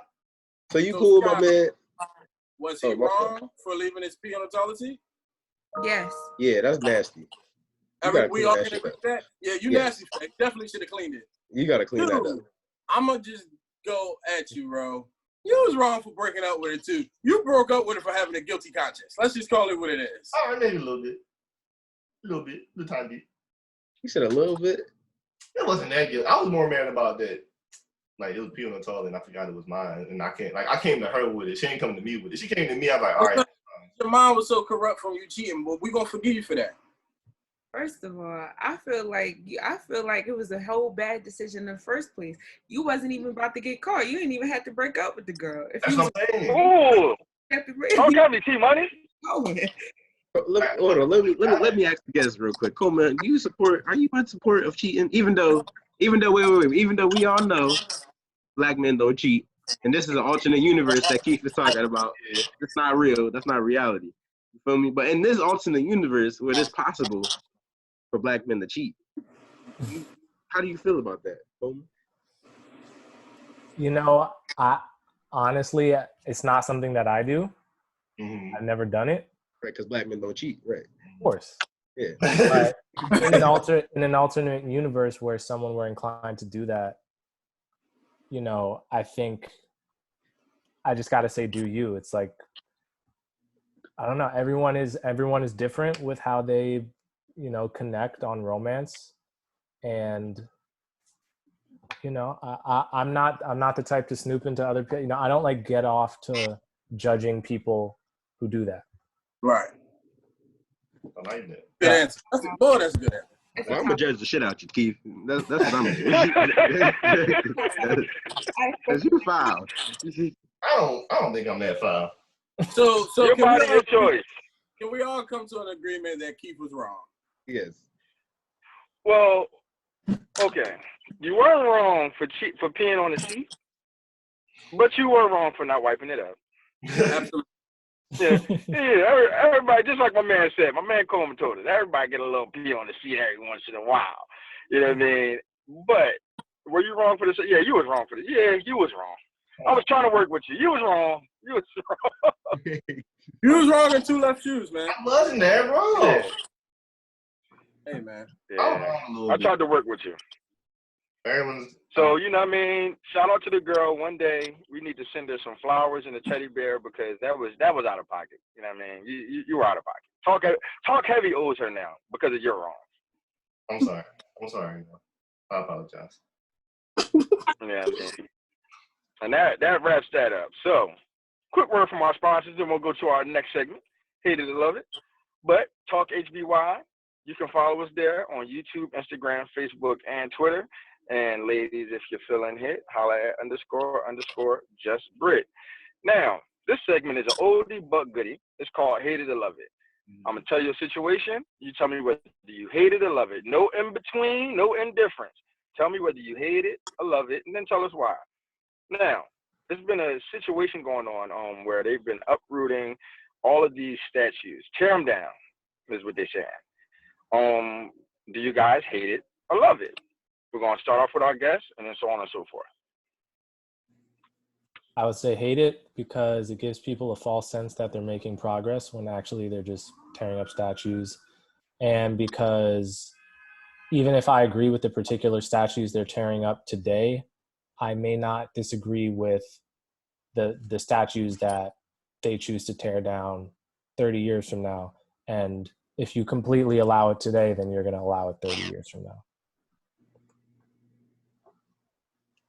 So you cool, my man?
Was he wrong for leaving his pee on the toilet seat?
Yes.
Yeah, that's nasty.
We all can agree with that? Yeah, you nasty. You definitely should have cleaned it.
You got to clean that up.
I'm going to just go at you, bro. You was wrong for breaking up with her, too. You broke up with her for having a guilty conscience. Let's just call it what it is.
All right, maybe a little bit. A little tiny bit.
You said a little bit?
It wasn't that good. I was more mad about that. Like, it was pee on the toilet, and I forgot it was mine. And I came to her with it. She ain't coming to me with it. She came to me, I was like, all right.
Your mom was so corrupt from you cheating, but we're going to forgive you for that.
First of all, I feel like it was a whole bad decision in the first place. You wasn't even about to get caught. You didn't even have to break up with the girl.
That's what I'm saying.
Ooh. Don't got me T-Money.
Hold on. Let me ask the guys real quick. Coleman, are you in support of cheating? Even though we all know black men don't cheat, and this is an alternate universe that Keith is talking about. It's not real. That's not reality. You feel me? But in this alternate universe where it's possible for black men to cheat, how do you feel about that, Coleman?
You know, honestly, it's not something that I do.
Mm-hmm.
I've never done it.
Right, because black men don't cheat, right?
Of course.
Yeah.
But in an alternate universe where someone were inclined to do that, you know, I think I just got to say, do you? It's like, I don't know. Everyone is different with how they, you know, connect on romance. And You know, I'm not the type to snoop into other people. You know, I don't like get off to judging people who do that.
Right.
I like that.
Good answer. Boy, that's a good answer.
Well, I'm gonna judge the shit out you, Keith. That's what I'm gonna do. Cause you foul.
I don't think I'm that foul.
So
Your body, your choice.
Can we all come to an agreement that Keith was wrong?
Yes.
Well, okay. You weren't wrong for peeing on the seat, but you were wrong for not wiping it up.
Absolutely.
Yeah. Everybody, just like my man said, my man Coleman told us, everybody get a little pee on the seat every once in a while. You know what I mean? But were you wrong for this? Yeah, you was wrong for this. Yeah, you was wrong. I was trying to work with you. You was wrong. You was wrong.
You was wrong in two left shoes, man.
I wasn't that wrong.
Yeah.
Hey, man.
Yeah. I tried to work with you.
Everyone's,
So, you know what I mean? Shout out to the girl. One day we need to send her some flowers and a teddy bear because that was out of pocket. You know what I mean? You were out of pocket. TalkHvy owes her now because of your wrong.
I'm sorry. I apologize.
Yeah, man. And that wraps that up. So, quick word from our sponsors, then we'll go to our next segment. Hate it or love it. But TalkHvy, you can follow us there on YouTube, Instagram, Facebook, and Twitter. And ladies, if you're feeling hit, holla at __ just Brit. Now, this segment is an oldie but goodie. It's called Hate It or Love It. I'm going to tell you a situation. You tell me whether you hate it or love it. No in between, no indifference. Tell me whether you hate it or love it, and then tell us why. Now, there's been a situation going on where they've been uprooting all of these statues. Tear them down, is what they're saying. Do you guys hate it or love it? We're going to start off with our guests and then so on and so forth.
I would say hate it because it gives people a false sense that they're making progress when actually they're just tearing up statues. And because even if I agree with the particular statues they're tearing up today, I may not disagree with the statues that they choose to tear down 30 years from now. And if you completely allow it today, then you're going to allow it 30 years from now.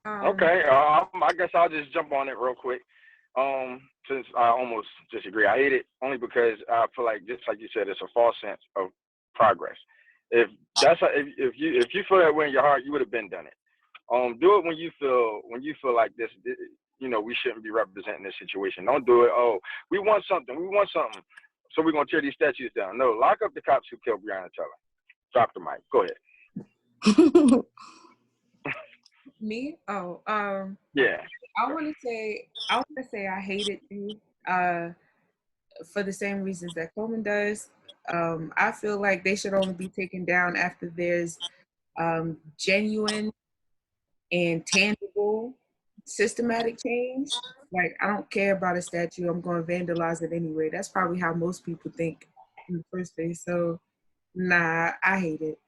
Okay, I guess I'll just jump on it real quick. Since I almost disagree, I hate it only because I feel like, just like you said, it's a false sense of progress. If you feel that way in your heart, you would have been done it. Do it when you feel like this. You know, we shouldn't be representing this situation. Don't do it. Oh, we want something. So we're gonna tear these statues down. No, lock up the cops who killed Breonna Taylor. Drop the mic. Go ahead.
Me? Oh,
yeah.
I want to say I hate it too. For the same reasons that Coleman does. I feel like they should only be taken down after there's genuine and tangible systematic change. Like, I don't care about a statue. I'm going to vandalize it anyway. That's probably how most people think in the first place. So, nah, I hate it.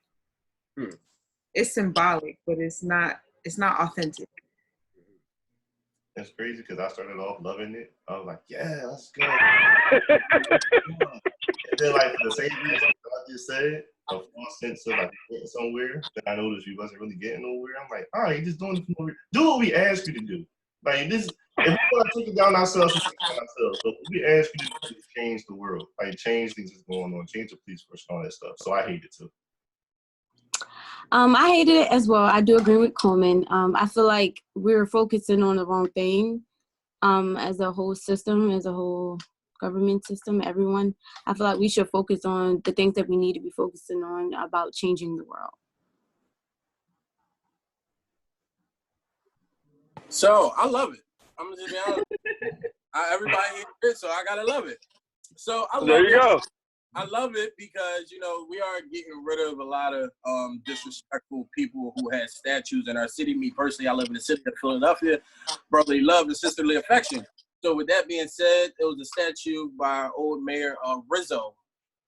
It's symbolic, but it's not authentic.
It's crazy because I started off loving it. I was like, yeah, let's go. And then, like, for the same reason I just said, a false sense of like getting somewhere, then I noticed we wasn't really getting nowhere. I'm like, all right, you're just doing it for no reason. Do what we ask you to do. Like, this, if we want to take it down ourselves, we take it down ourselves. But we ask you to do is change the world, like change things that's going on, change the police force and all that stuff. So I hate it too.
I hated it as well. I do agree with Coleman. I feel like we're focusing on the wrong thing as a whole system, as a whole government system, everyone. I feel like we should focus on the things that we need to be focusing on about changing the world.
So I love it. I'm gonna just be honest. Everybody hates it, so I gotta love it. So I love
there you go.
I love it because, you know, we are getting rid of a lot of disrespectful people who had statues in our city. Me personally, I live in the city of Philadelphia. Brotherly love and sisterly affection. So with that being said, it was a statue by old Mayor Rizzo.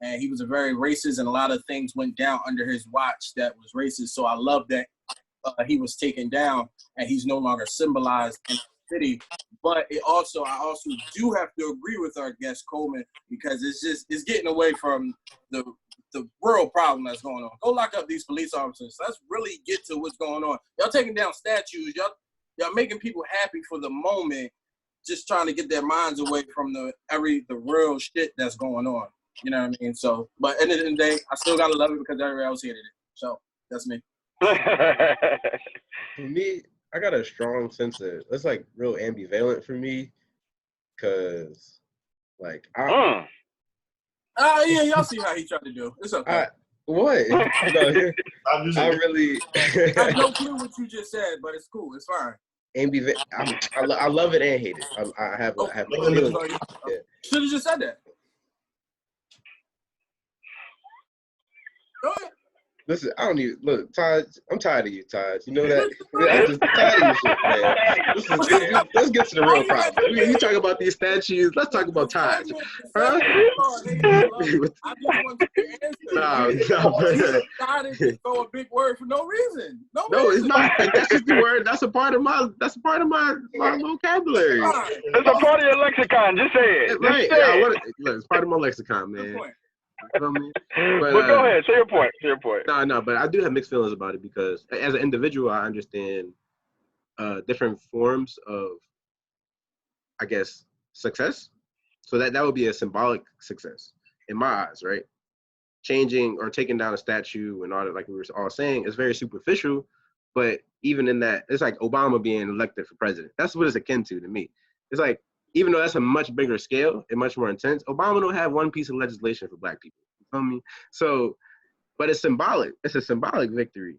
And he was a very racist, and a lot of things went down under his watch that was racist. So I love that he was taken down and he's no longer symbolized in the city. But I also do have to agree with our guest Coleman because it's getting away from the the real problem that's going on. Go lock up these police officers. Let's really get to what's going on. Y'all taking down statues. Y'all making people happy for the moment, just trying to get their minds away from the real shit that's going on. You know what I mean? So, but at the end of the day, I still gotta love it because everybody else hated it. So that's me.
For me, I got a strong sense of it's like real ambivalent for me, cause like
yeah, y'all see how he tried to do. It's okay.
What? No, I really.
I have no clue what you just said, but it's cool. It's fine.
I love it and hate it. I have my feelings. Yeah.
Should have just said that. Go ahead.
Listen, I don't even look, Todd. I'm tired of you, Todd. You know that. I'm just tired of you, shit, man. Let's get to the real problem. You talk about these statues. Let's talk about Todd. Huh?
I just want you to answer.
No,
You decided to throw a big word for no reason. No,
it's not. That's just the word. That's a part of my vocabulary.
It's a part of your lexicon. Just say it.
Right. Look, it's part of my lexicon, man. You know what I mean?
But go ahead. Say your point.
No, but I do have mixed feelings about it because as an individual, I understand different forms of, I guess, success. So that would be a symbolic success in my eyes, right? Changing or taking down a statue and all that, like we were all saying, is very superficial. But even in that, it's like Obama being elected for president. That's what it's akin to me. It's like, even though that's a much bigger scale and much more intense, Obama don't have one piece of legislation for Black people. You feel me? So, but it's symbolic. It's a symbolic victory.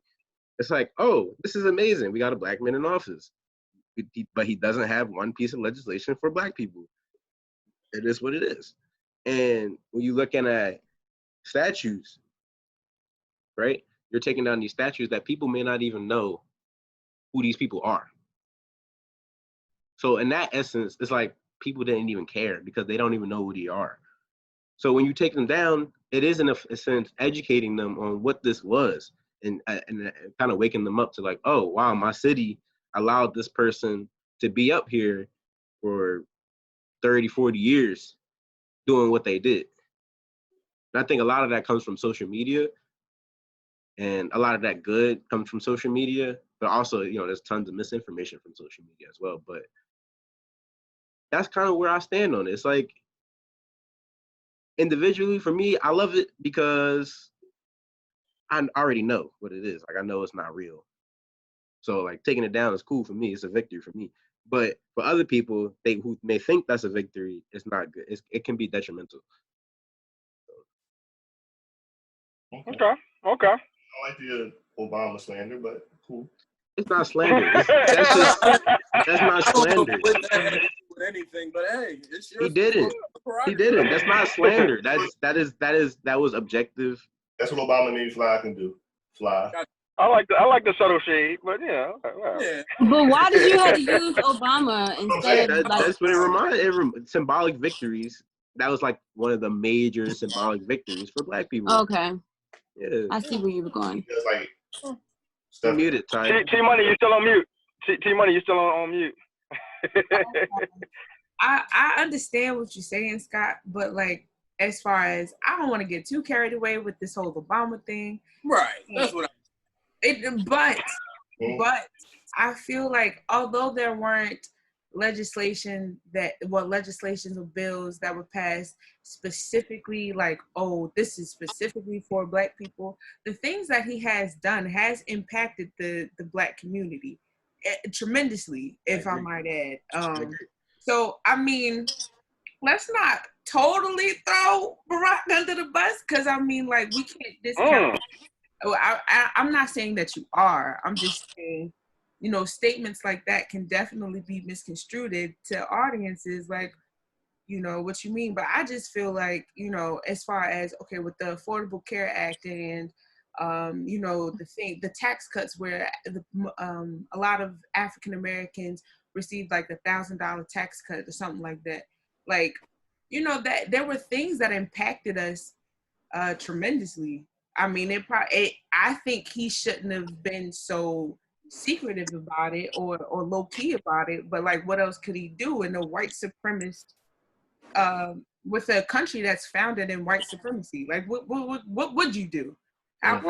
It's like, oh, this is amazing. We got a Black man in office. But he doesn't have one piece of legislation for Black people. It is what it is. And when you looking at statues, right? You're taking down these statues that people may not even know who these people are. So in that essence, it's like people didn't even care because they don't even know who they are. So when you take them down, it is in a sense educating them on what this was and kind of waking them up to like, oh, wow, my city allowed this person to be up here for 30, 40 years doing what they did. And I think a lot of that comes from social media, and a lot of that good comes from social media, but also, there's tons of misinformation from social media as well. But that's kind of where I stand on it. It's like, individually, for me, I love it because I already know what it is. Like, I know it's not real. So, like, taking it down is cool for me. It's a victory for me. But for other people, who may think that's a victory, it's not good. It can be detrimental.
Okay.
I like the Obama slander, but cool.
It's not slander. That's not slander.
With anything, but hey, it's your.
He didn't. That's not slander. That was objective.
That's what Obama made Fly can do. Fly.
I like the subtle shade, but yeah.
But why did you have to use Obama instead of
that's what it reminded. Symbolic victories. That was like one of the major symbolic victories for Black people.
Okay.
Yeah.
I see where you were going.
It's like
muted, Ty.
T Money, you still on mute. T Money, you still on mute.
I understand what you're saying, Scott, but like, as far as, I don't want to get too carried away with this whole Obama thing.
Right. That's what
but I feel like although there weren't legislations or bills that were passed specifically like, oh, this is specifically for Black people, the things that he has done has impacted the Black community tremendously, if I might add. So, I mean, let's not totally throw Barack under the bus, because I mean, like, we can't discount. I'm not saying that you are. I'm just saying, statements like that can definitely be misconstrued to audiences like, what you mean. But I just feel like, as far as, okay, with the Affordable Care Act and, the tax cuts where a lot of African Americans received like $1,000 tax cut or something like that. Like, that there were things that impacted us tremendously. I mean, I think he shouldn't have been so secretive about it or low key about it. But like, what else could he do in a white supremacist with a country that's founded in white supremacy? Like, what would you do? How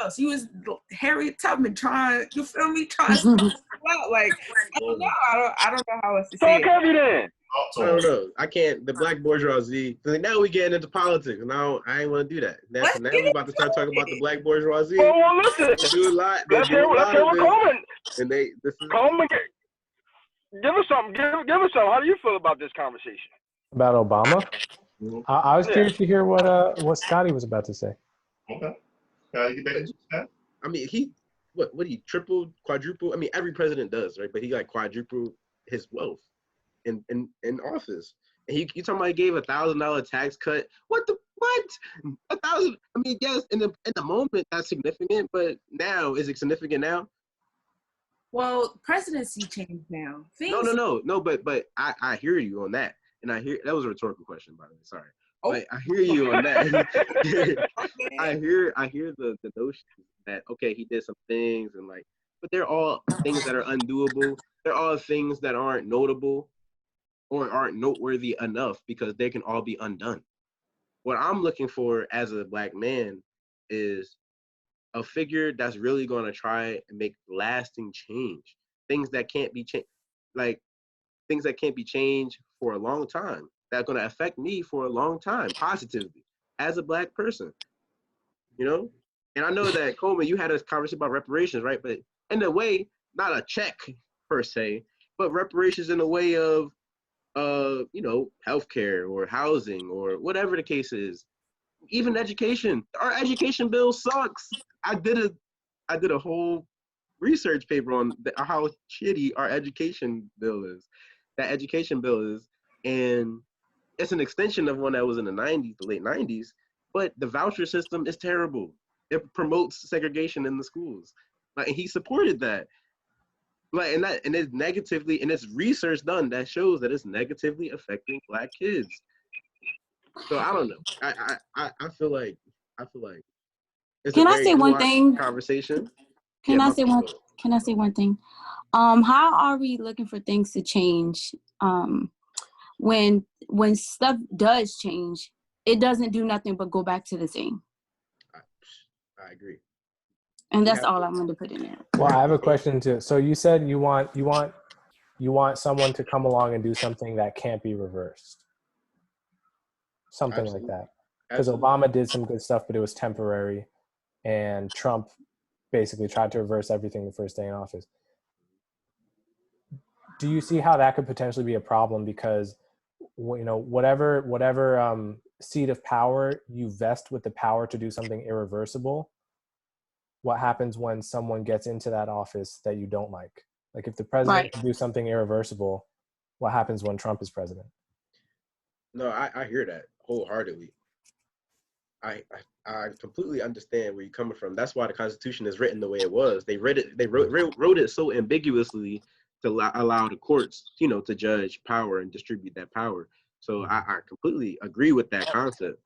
else? He was Harriet Tubman trying, you feel me, trying to stop out. Like, I don't know. I don't know how else to say it.
TalkHvy then.
I don't know. I can't. The black bourgeoisie. Now we getting into politics. Now I ain't want to do that. Now we about to start talking about the black bourgeoisie.
Oh, well, listen.
They do a lot.
Let's hear what Coleman.
And this is
Coleman, give us something. Give us something. How do you feel about this conversation?
About Obama? I was curious to hear what Scotty was about to say.
Okay. I
mean, he he tripled, quadrupled. I mean, every president does, right? But he like quadrupled his wealth in office. And you talking about he gave $1,000 tax cut? What? 1,000? I mean, yes, in the moment that's significant, but now is it significant now?
Well, presidency changed now.
No. But I hear you on that, and that was a rhetorical question, by the way. Sorry. Oh. I hear you on that. I hear the notion that okay, he did some things and like, but they're all things that are undoable. They're all things that aren't notable or aren't noteworthy enough because they can all be undone. What I'm looking for as a black man is a figure that's really going to try and make lasting change. Things that can't be changed, like things that can't be changed for a long time. That's going to affect me for a long time, positively, as a black person, you know? And I know that, Coleman, you had a conversation about reparations, right? But in a way, not a check per se, but reparations in a way of, you know, healthcare or housing or whatever the case is. Even education. Our education bill sucks. I did a whole research paper on how shitty our education bill is. That education bill is. And it's an extension of one that was in the 90s, the late 90s, but the voucher system is terrible. It promotes segregation in the schools. Like, he supported that. Like, and it's negatively, and it's research done that shows that it's negatively affecting black kids. So I don't know. I feel like it's
Can I say one thing?
Conversation.
Can I say one thing? How are we looking for things to change? When stuff does change, it doesn't do nothing but go back to the same.
I agree.
And that's all I wanted to put in there.
Well, I have a question too. So you said you want someone to come along and do something that can't be reversed. Something Absolutely. Like that. Because Obama did some good stuff, but it was temporary. And Trump basically tried to reverse everything the first day in office. Do you see how that could potentially be a problem? Because, you know, whatever seat of power you vest with the power to do something irreversible, what happens when someone gets into that office that you don't like? Like, if the president can do something irreversible, what happens when Trump is president?
No, I hear that wholeheartedly. I completely understand where you're coming from. That's why the Constitution is written the way it was. They wrote it so ambiguously to allow the courts, you know, to judge power and distribute that power. So I completely agree with that concept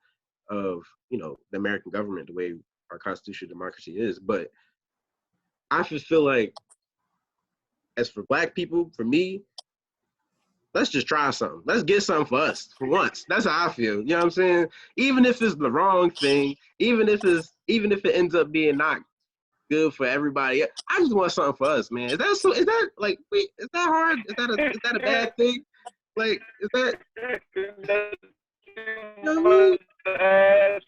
of, you know, the American government, the way our constitutional democracy is. But I just feel like, as for black people, for me, let's just try something. Let's get something for us for once. That's how I feel. You know what I'm saying? Even if it's the wrong thing, even if it ends up being not good for everybody, I just want something for us, man. Is that hard? Is that a bad thing? Like, is that, you know what I mean?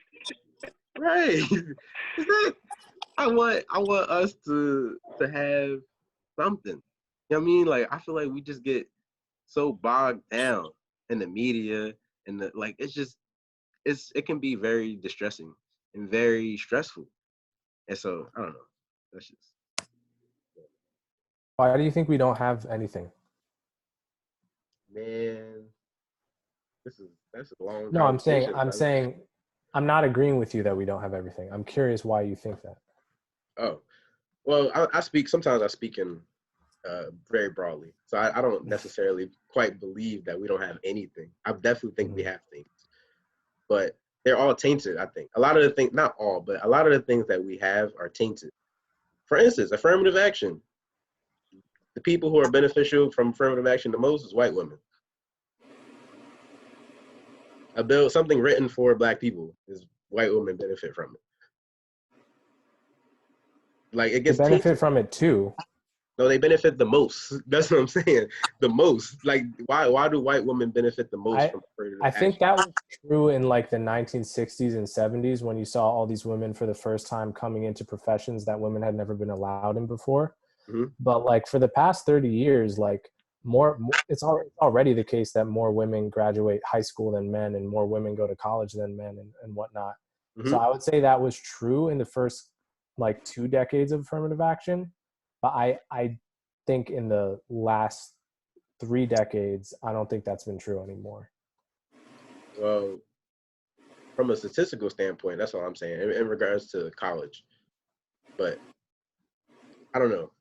Right. Is that, I want us to have something. You know what I mean? Like, I feel like we just get so bogged down in the media and it can be very distressing and very stressful. And so I don't know. That's just.
Why do you think we don't have anything?
Man, that's a long.
No, I'm saying I'm not agreeing with you that we don't have everything. I'm curious why you think that.
Oh, well, sometimes I speak in very broadly. So I don't necessarily quite believe that we don't have anything. I definitely think we have things, but they're all tainted, I think. A lot of the things, not all, but a lot of the things that we have are tainted. For instance, affirmative action. The people who are beneficial from affirmative action the most is white women. A bill, something written for Black people, is white women benefit from it. Like it
They
gets
benefit from it too.
No, they benefit the most. That's what I'm saying. The most. Like, why do white women benefit the most from affirmative
I
action?
think that was true in like the 1960s and 70s when you saw all these women for the first time coming into professions that women had never been allowed in before.
Mhm.
But like for the past 30 years, like it's already the case that more women graduate high school than men and more women go to college than men and whatnot.
Mhm.
So I would say that was true in the first like 2 decades of affirmative action. But I think in the last 3 decades, I don't think that's been true anymore.
Well, from a statistical standpoint, that's all I'm saying in regards to college. But I don't know.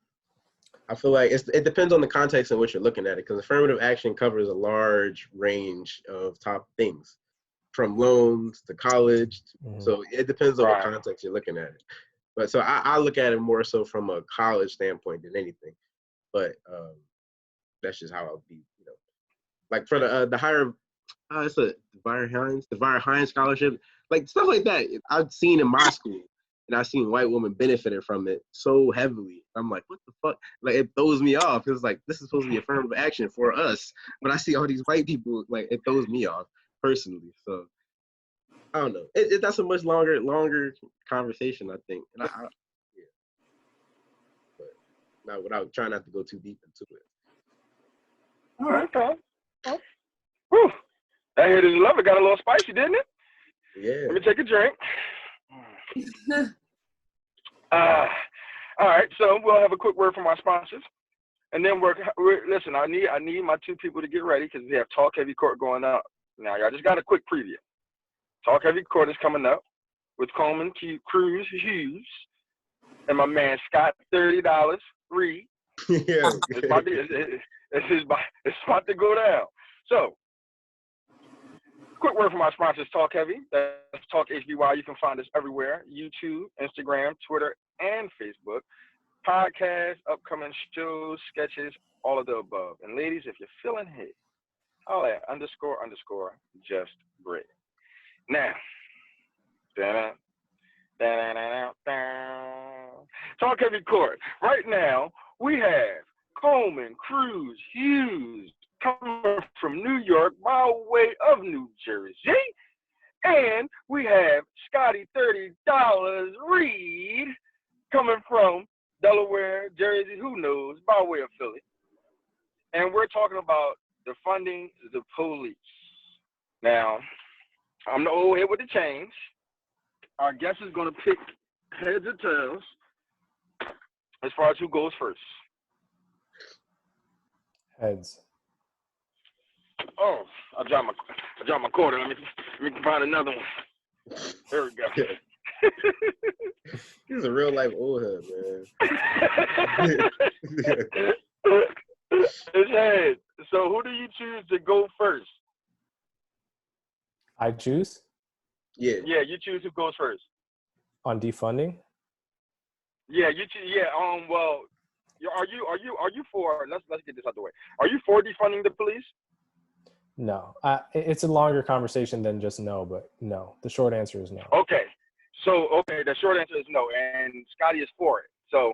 I feel like it depends on the context in which you're looking at it, because affirmative action covers a large range of top things, from loans to college. So it depends on what context you're looking at it. But so I look at it more so from a college standpoint than anything. But that's just how I'll be, like for the higher, it's a the Hines scholarship, like stuff like that. I've seen in my school, and I've seen white women benefiting from it so heavily. I'm like, what the fuck? Like it throws me off. It's like this is supposed to be affirmative action for us, but I see all these white people, like it throws me off personally. So I don't know. That's a much longer conversation, I think. And yeah. But not without trying not to go too deep into it.
All right, okay. Whew. I hear this love. It got a little spicy, didn't it?
Yeah.
Let me take a drink. All right, so we'll have a quick word from our sponsors, and then listen. I need my 2 people to get ready because we have TalkHvy Court going up. Now, y'all just got a quick preview. TalkHvy Court is coming up with Coleman Hughes and my man Scott, $30. Reed.
Yeah.
It's about to go down. So, quick word from our sponsors, TalkHvy. That's TalkHvy. You can find us everywhere: YouTube, Instagram, Twitter, and Facebook. Podcasts, upcoming shows, sketches, all of the above. And ladies, if you're feeling hit, all that _ just great. Now, TalkHvy Court. Right now, we have Coleman Hughes coming from New York by way of New Jersey. And we have Scotty $30 Reed coming from Delaware, Jersey, who knows, by way of Philly. And we're talking about defunding the police. Now, I'm the old head with the change. Our guest is going to pick heads or tails as far as who goes first.
Heads.
Oh, I dropped my quarter. Let me find another one. There we go.
He's a real life old head, man.
It's heads. So who do you choose to go first?
I choose?
Yeah.
Yeah, you choose who goes first.
On defunding?
Yeah, you choose. Yeah. Well, are you for? Let's get this out the way. Are you for defunding the police?
No. It's a longer conversation than just no, but no. The short answer is no.
Okay. So the short answer is no, and Scotty is for it. So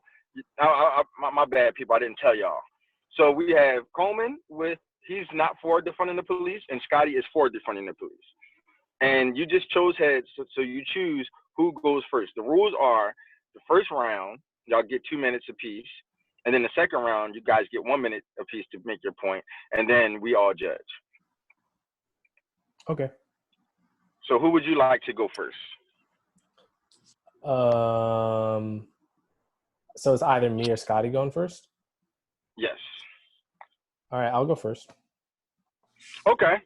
my bad, people. I didn't tell y'all. So we have Coleman he's not for defunding the police, and Scotty is for defunding the police. And you just chose heads, so you choose who goes first. The rules are: the first round, y'all get 2 minutes apiece, and then the second round, you guys get 1 minute apiece to make your point, and then we all judge.
Okay.
So who would you like to go first?
So it's either me or Scotty going first?
Yes.
All right, I'll go first.
Okay.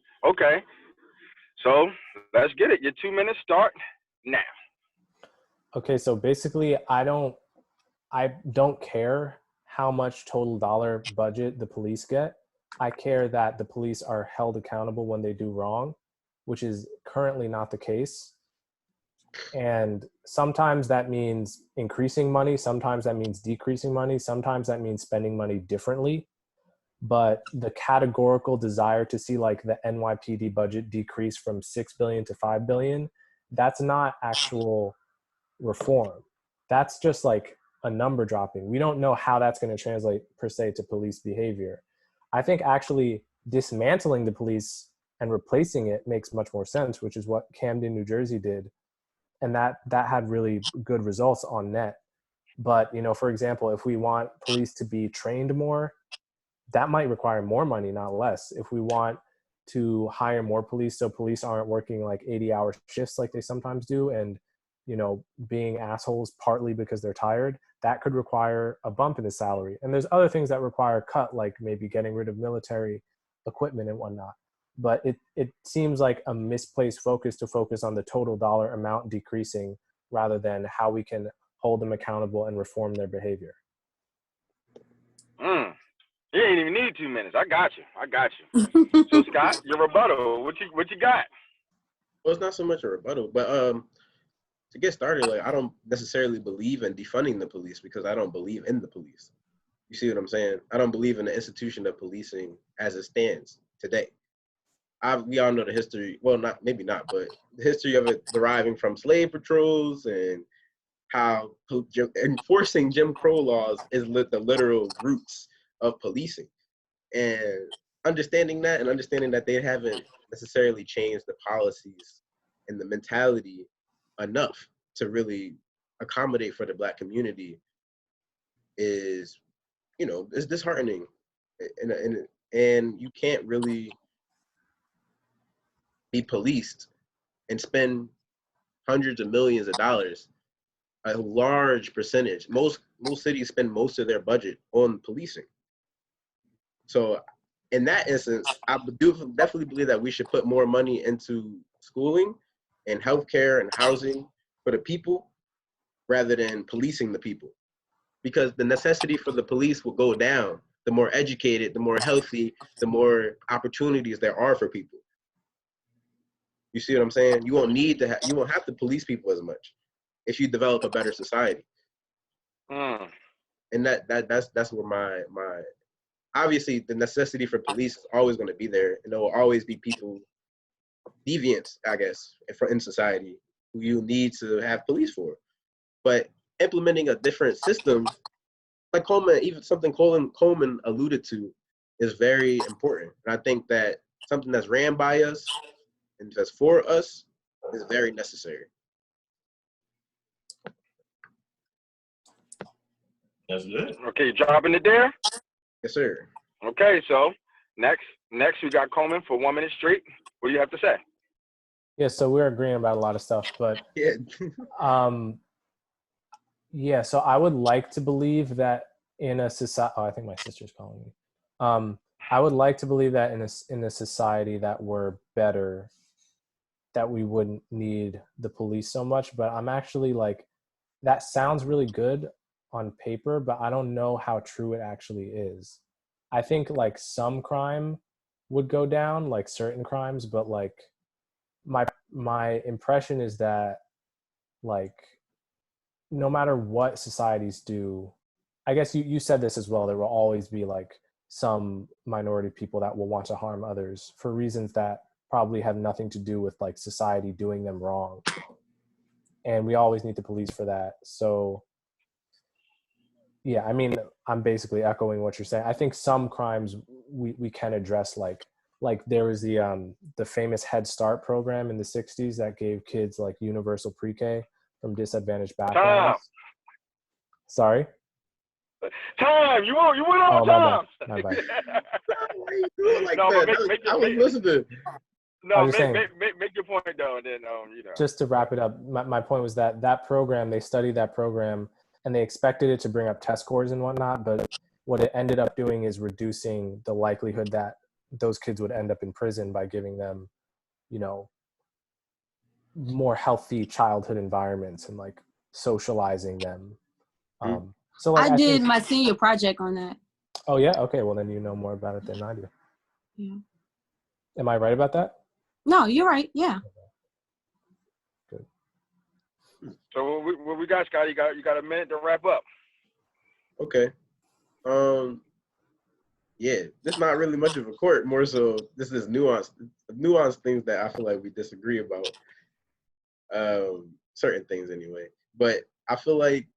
So let's get it. Your 2 minutes start now.
Okay, so basically I don't care how much total dollar budget the police get. I care that the police are held accountable when they do wrong, which is currently not the case. And sometimes that means increasing money, sometimes that means decreasing money, sometimes that means spending money differently. but the categorical desire to see like the NYPD budget decrease from 6 billion to 5 billion, that's not actual reform. That's just like a number dropping. We don't know how that's going to translate per se to police behavior. I think actually dismantling the police and replacing it makes much more sense, which is what Camden, New Jersey did. And that had really good results on net. But, you know, for example, if we want police to be trained more, that might require more money, not less. If we want to hire more police so police aren't working like 80-hour shifts like they sometimes do and, you know, being assholes partly because they're tired, that could require a bump in the salary. And there's other things that require a cut, like maybe getting rid of military equipment and whatnot. But it seems like a misplaced focus to focus on the total dollar amount decreasing rather than how we can hold them accountable and reform their behavior.
You ain't even need 2 minutes. I got you. So Scott, your rebuttal. What you got?
Well, it's not so much a rebuttal, but to get started, like, I don't necessarily believe in defunding the police because I don't believe in the police. You see what I'm saying? I don't believe in the institution of policing as it stands today. We all know the history. Well, maybe not, but the history of it deriving from slave patrols and how enforcing Jim Crow laws is the literal roots of policing. And understanding that and understanding that they haven't necessarily changed the policies and the mentality enough to really accommodate for the Black community is, you know, it's disheartening. And you can't really be policed and spend hundreds of millions of dollars, a large percentage. Most cities spend most of their budget on policing. So in that instance, I do definitely believe that we should put more money into schooling and healthcare and housing for the people rather than policing the people. Because the necessity for the police will go down. The more educated, the more healthy, the more opportunities there are for people. You see what I'm saying? You won't have to police people as much if you develop a better society. And that's where my obviously the necessity for police is always going to be there, and there will always be people, deviants, I guess, in society who you need to have police for. But implementing a different system, like Coleman, even something Coleman alluded to, is very important. And I think that something that's ran by us and that's for us is very necessary.
That's good.
Okay, dropping it there?
Yes, sir.
Okay, so next we got Coleman for 1 minute straight. What do you have to say?
Yeah, so we're agreeing about a lot of stuff, but
Yeah.
yeah, so I would like to believe that in a society, I think my sister's calling me. I would like to believe that in a society that we're better, that we wouldn't need the police so much, but I'm actually like, that sounds really good on paper, but I don't know how true it actually is. I think like some crime would go down, like certain crimes, but like my impression is that like no matter what societies do, I guess you said this as well, there will always be like some minority people that will want to harm others for reasons that probably have nothing to do with like society doing them wrong. And we always need the police for that. So yeah, I mean, I'm basically echoing what you're saying. I think some crimes we can address, like there was the famous Head Start program in the 60s that gave kids like universal pre-K from disadvantaged backgrounds. Sorry?
Time! You went on time!
My bad.
Why are you doing like
No, but
that? I was listening.
No,
make
your point though, and then you know.
Just to wrap it up, my point was that program, they studied that program and they expected it to bring up test scores and whatnot, but what it ended up doing is reducing the likelihood that those kids would end up in prison by giving them, you know, more healthy childhood environments and like socializing them. So like,
I did my senior project on that.
Oh yeah? Okay, well then you know more about it than I do.
Yeah.
Am I right about that?
No, you're right. Yeah.
Good.
So what we got, Scott? You got a minute to wrap up.
Okay. yeah, this not really much of a court. More so, this is nuanced things that I feel like we disagree about. Certain things anyway. But I feel like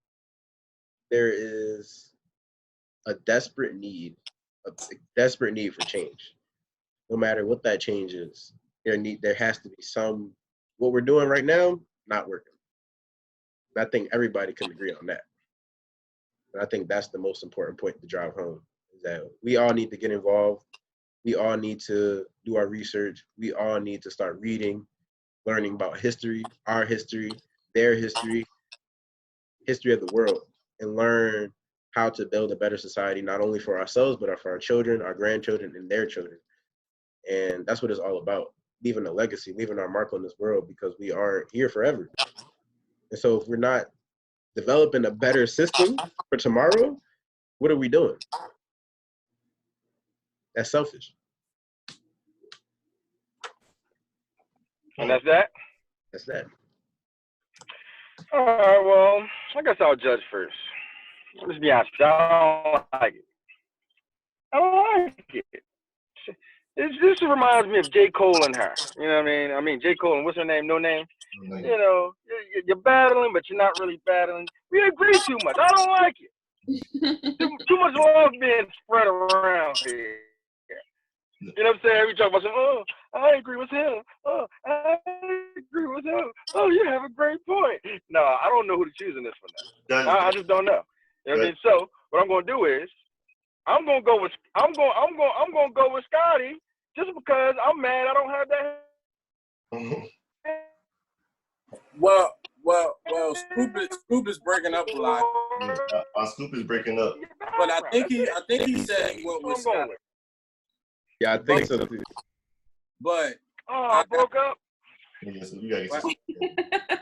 there is a desperate need for change. No matter what that change is, there has to be some. What we're doing right now, not working. And I think everybody can agree on that. And I think that's the most important point to drive home, is that we all need to get involved. We all need to do our research. We all need to start reading, learning about history, our history, their history, history of the world, and learn how to build a better society, not only for ourselves, but for our children, our grandchildren, and their children. And that's what it's all about, leaving a legacy, leaving our mark on this world, because we aren't here forever. And so if we're not developing a better system for tomorrow, what are we doing? That's selfish.
And that's that?
That's that.
All right, well, I guess I'll judge first. Let's be honest, I don't like it. I don't like it. This reminds me of J. Cole and her. You know what I mean? I mean, J. Cole and what's her name? No name? You know, you're battling, but you're not really battling. We agree too much. I don't like it. Too much love being spread around here. You know what I'm saying? We talk about, oh, I agree with him. Oh, I agree with him. Oh, you have a great point. No, I don't know who to choose in this one now. I just don't know. You know what I mean? So what I'm gonna do is I'm gonna go with Scotty, just because I'm mad I don't have that.
Well, Scoop is breaking up a lot.
Our Scoop is breaking up.
But I think he said he went with Scotty.
Yeah, I think so too.
But
I broke up.
Yeah, so you gotta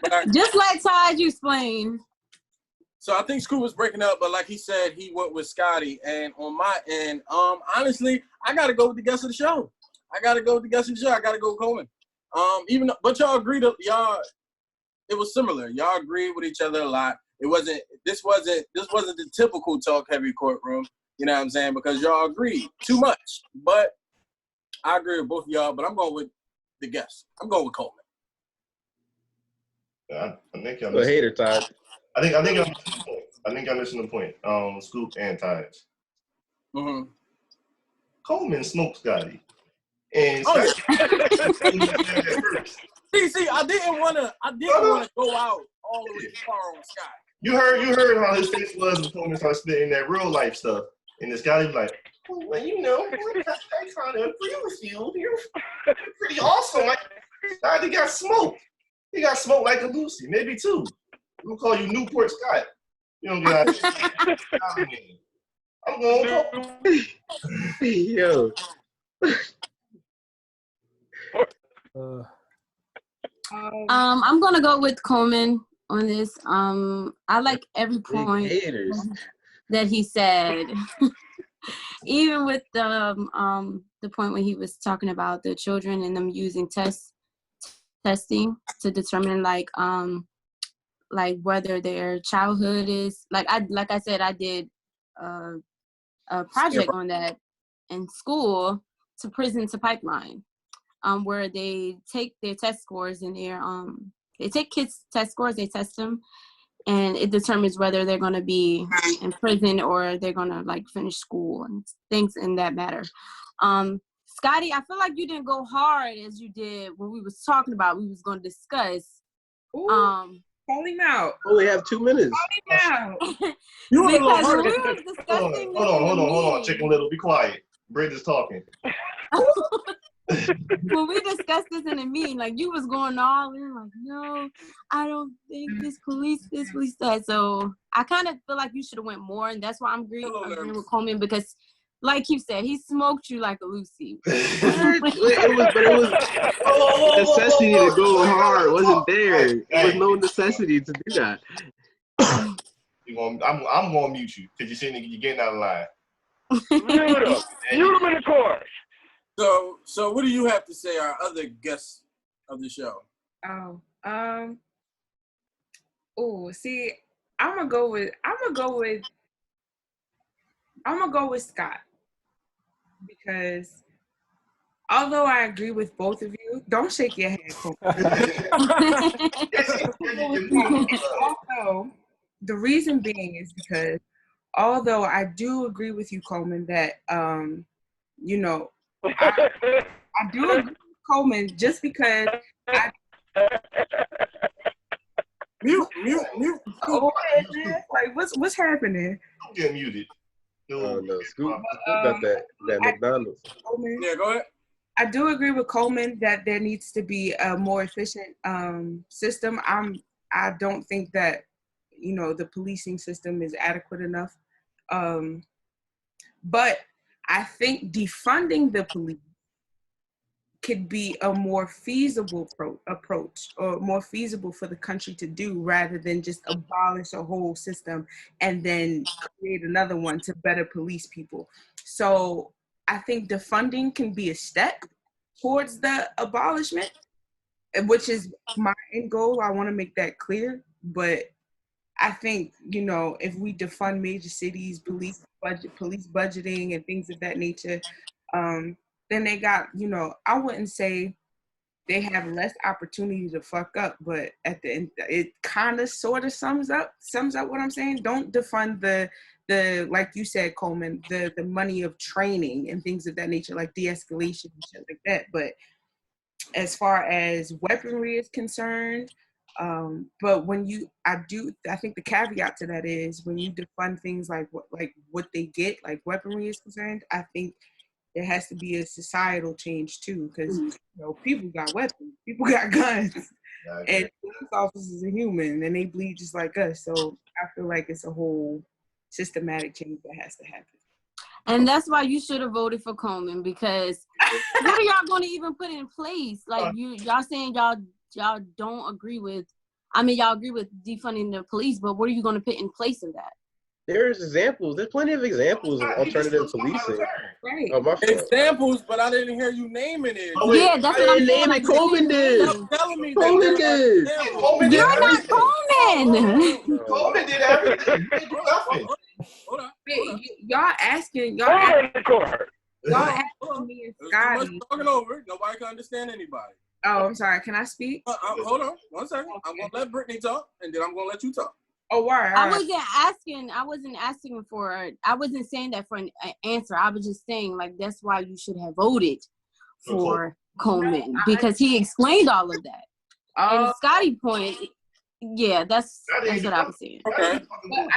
but
Just let Todd explain.
So I think Scoop was breaking up, but like he said, he went with Scotty. And on my end, honestly, I gotta go with the guest of the show. I gotta go with Coleman. But y'all agreed. It was similar. Y'all agreed with each other a lot. This wasn't the typical TalkHvy courtroom. You know what I'm saying? Because y'all agreed too much. But I agree with both of y'all. But I'm going with the guest. I'm going with Coleman.
I think y'all
missing. Hater, Todd.
I think y'all missing the point. I think y'all missing the point. Scoop and Todd.
Mm-hmm.
Coleman smoked Scotty. And
See, I didn't want to go out all the way far on Scott.
You heard how his face was when Coleman started spitting that real life stuff, and this guy was like, "Well, you know, I kind of agree with you. You're pretty awesome. Like, Scotty got smoked. He got smoked like a Lucy, maybe two. We'll call you Newport Scott. You don't get out. I'm going to
Yo."
I'm gonna go with Coleman on this. I like every point that he said. Even with the point when he was talking about the children and them using testing to determine like whether their childhood is like I said I did a project on that in school, to prison to pipeline, where they take their test scores and they take kids' test scores, they test them, and it determines whether they're going to be in prison or they're going to like finish school and things in that matter. Scotty, I feel like you didn't go hard as you did when we was talking about we was going to discuss.
Ooh, call him out.
Only have 2 minutes.
Call him out.
Because when we were discussing
hold on, Chicken Little, be quiet. Britt is talking.
When we discussed this in a meeting, like you was going all in, like, no, I don't think this police that. So I kind of feel like you should have went more, and that's why I'm agreeing with Coleman, because, like you said, he smoked you like a Lucy.
it was necessity to go hard. It wasn't there. There was no necessity to do that.
I'm going to mute you because you're getting out of line.
Mute him in the court.
So what do you have to say, our other guests of the show?
See, I'm gonna go with Scott. because although I agree with both of you, don't shake your head, Coleman. Also, the reason being is because although I do agree with you, Coleman, that you know, I do agree with Coleman just because I
Mute.
oh, man, like what's happening?
Don't get muted.
Oh no, Scoop got that McDonald's.
Coleman,
Yeah, go ahead.
I do agree with Coleman that there needs to be a more efficient system. I don't think that the policing system is adequate enough. But I think defunding the police could be a more feasible approach or more feasible for the country to do rather than just abolish a whole system and then create another one to better police people. So I think defunding can be a step towards the abolishment, which is my end goal. I want to make that clear. But I think, if we defund major cities, police budgeting and things of that nature, then they got, I wouldn't say they have less opportunity to fuck up, but at the end, it kind of sort of sums up what I'm saying. Don't defund the like you said, Coleman, the money of training and things of that nature, like de-escalation and shit like that. But as far as weaponry is concerned, but I think the caveat to that is when you defund things like what they get, like weaponry is concerned, I think there has to be a societal change too, because people got weapons, people got guns, and police officers are human and they bleed just like us. So I feel like it's a whole systematic change that has to happen.
And that's why you should have voted for Coleman, because what are y'all going to even put in place? Like y'all saying y'all don't agree with. I mean, y'all agree with defunding the police, but what are you going to put in place of that?
There's examples. There's plenty of examples of alternative policing.
Right.
Oh, my fault.
Examples, but I didn't hear you naming it.
Oh, wait.
Yeah, that's what I'm saying.
It. Coleman did.
Stop telling me
Coleman
that there are
did.
examples.
Coleman did
You're not
everything.
Coleman.
Coleman did everything. He didn't do nothing.
Hold on.
Y'all asking me and
There's too
Scotty.
much talking over. Nobody can understand anybody.
Oh, I'm sorry. Can I speak?
Hold on 1 second. I'm gonna let Brittany talk, and then I'm gonna let you talk.
Oh, why?
I wasn't asking for. I wasn't saying that for an answer. I was just saying like that's why you should have voted for Coleman, because he explained all of that. And Scotty point, yeah, that's what I was saying.
Okay.
But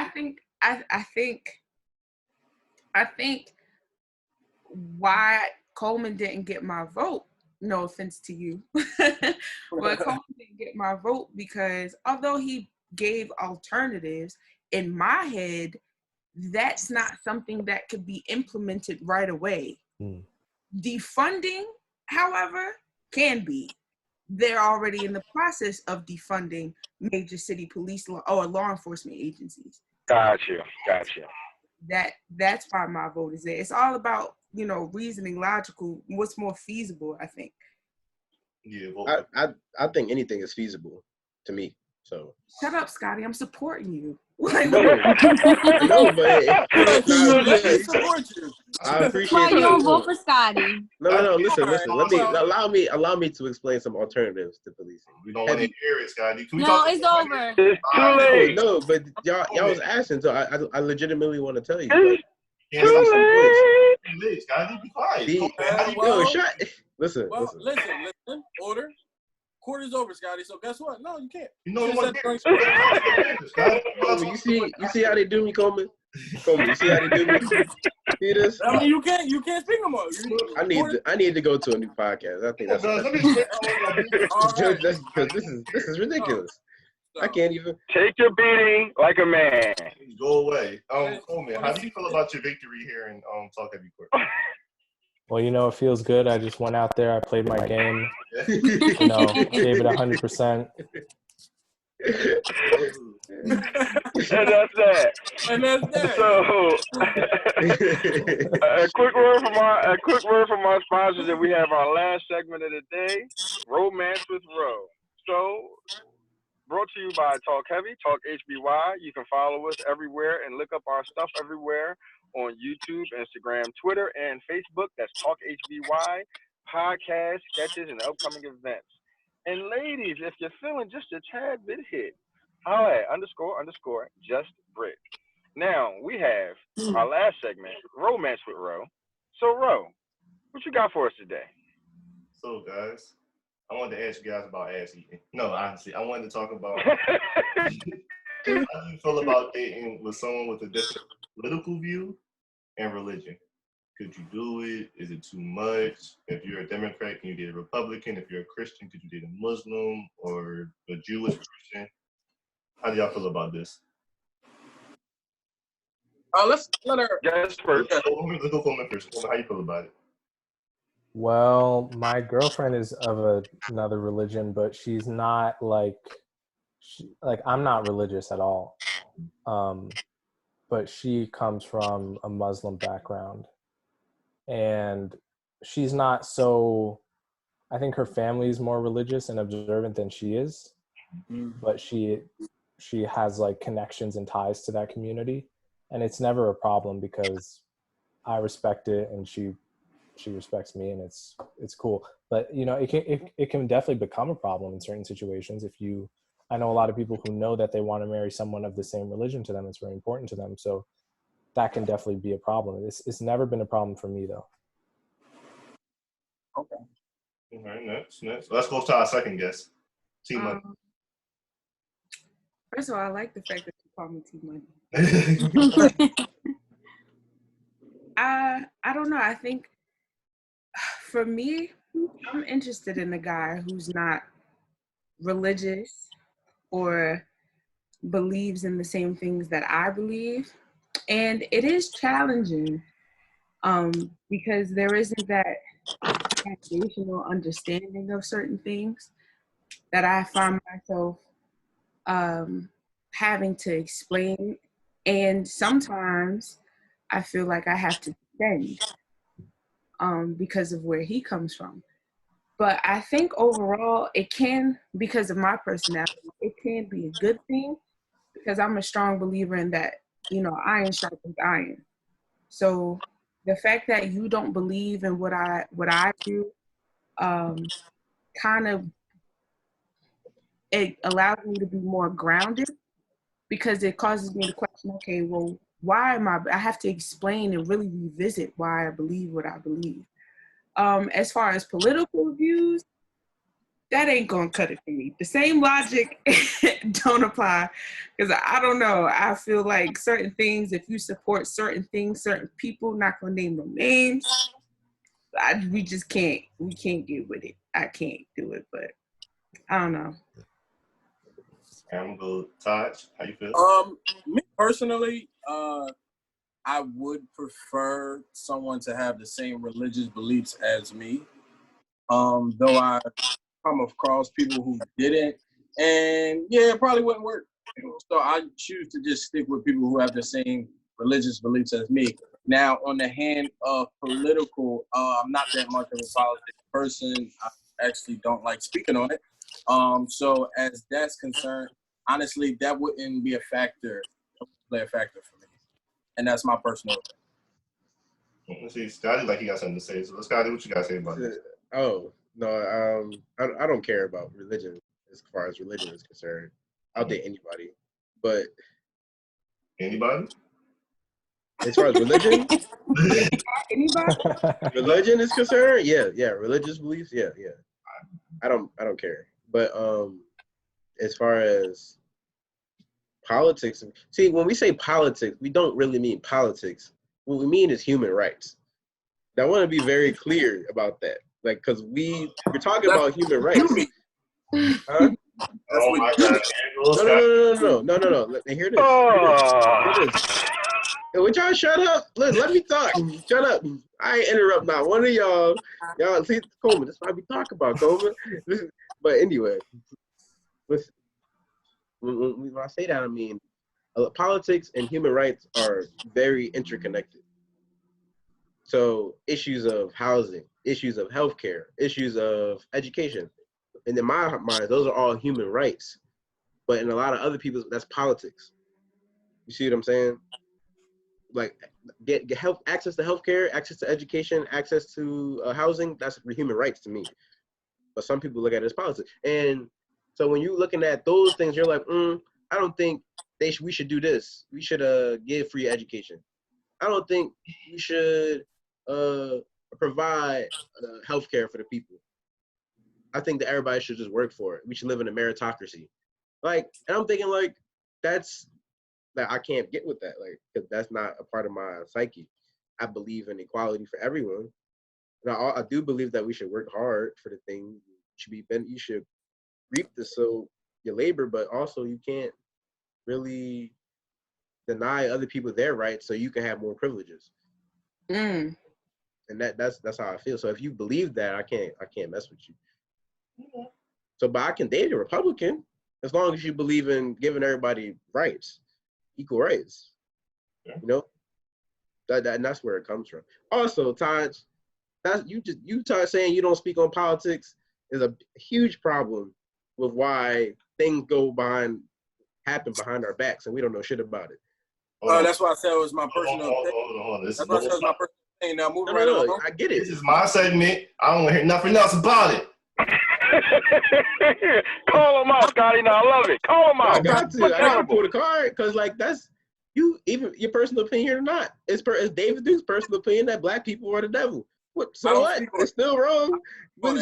I think why Coleman didn't get my vote, no offense to you, but Coleman didn't get my vote because although he gave alternatives, in my head, that's not something that could be implemented right away. Defunding, however, can be. They're already in the process of defunding major city police or law enforcement agencies.
Gotcha.
That's why my vote is there. It's all about, reasoning, logical, what's more feasible, I think.
Yeah, well,
I think anything is feasible to me. So
shut up, Scotty. I'm supporting you.
no, but I appreciate
Why you don't
that.
vote for Scotty?
No. Listen. Allow me to explain some alternatives to policing.
we don't want to hear it, Scotty. Can we
No,
talk
it's over.
It's too late.
No, but y'all was asking, so I legitimately want to tell you.
It's
Yeah,
too late.
Scotty, be quiet.
How you doing? Shut. Listen.
Listen. Order. Court is over, Scotty. So guess what? No, you can't.
You know what?
You see how they do me, Coleman? You see how they do me? See this?
I mean, you can't speak no more.
I need to go to a new podcast. I think that's because this is ridiculous. I can't even
take your beating like a man.
Go away. Coleman, how do you feel about your victory here in TalkHvy Court?
Well, it feels good. I just went out there. I played my game. Gave it 100%.
And that's that. So, a quick word from our sponsors, and we have our last segment of the day, Romance with Ro. So, brought to you by TalkHvy, TalkHvy. You can follow us everywhere and look up our stuff everywhere on YouTube, Instagram, Twitter, and Facebook. That's TalkHvy, podcast, sketches, and upcoming events. And ladies, if you're feeling just a tad bit hit, holla at _ just Brit. Now we have our last segment, Romance with Ro. So Ro, what you got for us today?
So guys, I wanted to ask you guys about ass eating. No, honestly, I wanted to talk about how do you feel about dating with someone with a different political view and religion? Could you do it? Is it too much? If you're a Democrat, can you date a Republican? If you're a Christian, could you date a Muslim or a Jewish person? How do y'all feel about this?
Let's let her.
Guess first.
Let's go Coleman first. Coleman, how you feel about it?
Well, my girlfriend is of another religion, but she's not like I'm not religious at all. But she comes from a Muslim background, and she's not so. I think her family is more religious and observant than she is, but she has like connections and ties to that community, and it's never a problem because I respect it and she respects me, and it's cool. But you know, it can definitely become a problem in certain situations. I know a lot of people who know that they want to marry someone of the same religion to them. It's very important to them, so that can definitely be a problem. It's never been a problem for me though.
Okay.
All right, next. Let's go to our second guest, T Money.
First of all, I like the fact that you call me T Money. I don't know. I think for me, I'm interested in a guy who's not religious or believes in the same things that I believe. And it is challenging because there isn't that foundational understanding of certain things that I find myself having to explain. And sometimes I feel like I have to defend because of where he comes from. But I think overall it can, because of my personality, it can be a good thing because I'm a strong believer in that, you know, iron sharpens iron. So the fact that you don't believe in what I do, kind of, it allows me to be more grounded because it causes me to question, okay, well, why am I have to explain and really revisit why I believe what I believe. As far as political views, that ain't gonna cut it for me. The same logic don't apply because I don't know. I feel like certain things, if you support certain things, certain people, not gonna name no names, we just can't. We can't get with it. I can't do it, but I don't know.
I'm gonna go Taj. How you feel?
Me personally, I would prefer someone to have the same religious beliefs as me. Though I come across people who didn't, and yeah, it probably wouldn't work. So I choose to just stick with people who have the same religious beliefs as me. Now, on the hand of political, I'm not that much of a politics person. I actually don't like speaking on it. So as that's concerned, honestly, that wouldn't be a factor, play a factor for me. And that's my personal opinion.
Let's see, Scotty, like he got something to say. So, Scotty, what you got to say about this?
Oh, no, I don't care about religion as far as religion is concerned. I'll date anybody. But
Anybody?
as far as religion,
Anybody?
religion is concerned, yeah, religious beliefs, yeah. I don't care. But as far as politics, see, when we say politics, we don't really mean politics. What we mean is human rights. Now, I want to be very clear about that, like, because we're talking about human rights. Huh?
Oh my God!
No. Let me hear this. Hear this. Hey, would y'all shut up? Let me talk. Shut up. I ain't interrupt not one of y'all. Y'all see, Coleman, that's what we talk about, Coleman. But anyway, when I say that, I mean politics and human rights are very interconnected. So issues of housing, issues of healthcare, issues of education, and in my mind, those are all human rights. But in a lot of other people, that's politics. You see what I'm saying? Like get health, access to healthcare, access to education, access to housing. That's human rights to me. But some people look at it as politics. And so when you're looking at those things, you're like, I don't think we should do this. We should give free education. I don't think we should provide healthcare for the people. I think that everybody should just work for it. We should live in a meritocracy. Like, and I'm thinking like, that's that I can't get with that. Like, because that's not a part of my psyche. I believe in equality for everyone. And I do believe that we should work hard for the things. You should reap your labor, but also you can't really deny other people their rights so you can have more privileges. And that's how I feel. So if you believe that, I can't mess with you. So, but I can date a Republican as long as you believe in giving everybody rights, equal rights. You know, and that's where it comes from. Also, Taj, Taj saying you don't speak on politics is a huge problem with why things happen behind our backs and we don't know shit about it.
Oh, that's why I said it was my personal opinion. That's why I said it was my personal opinion. Now move right on.
I get it.
This is my segment. I don't want to hear nothing else about it.
Call him out, Scotty. Now I love it. Call him out.
I got to pull the card because like that's even your personal opinion or not. It's David Duke's personal opinion that black people are the devil. So what? It's still wrong.
Oh,
We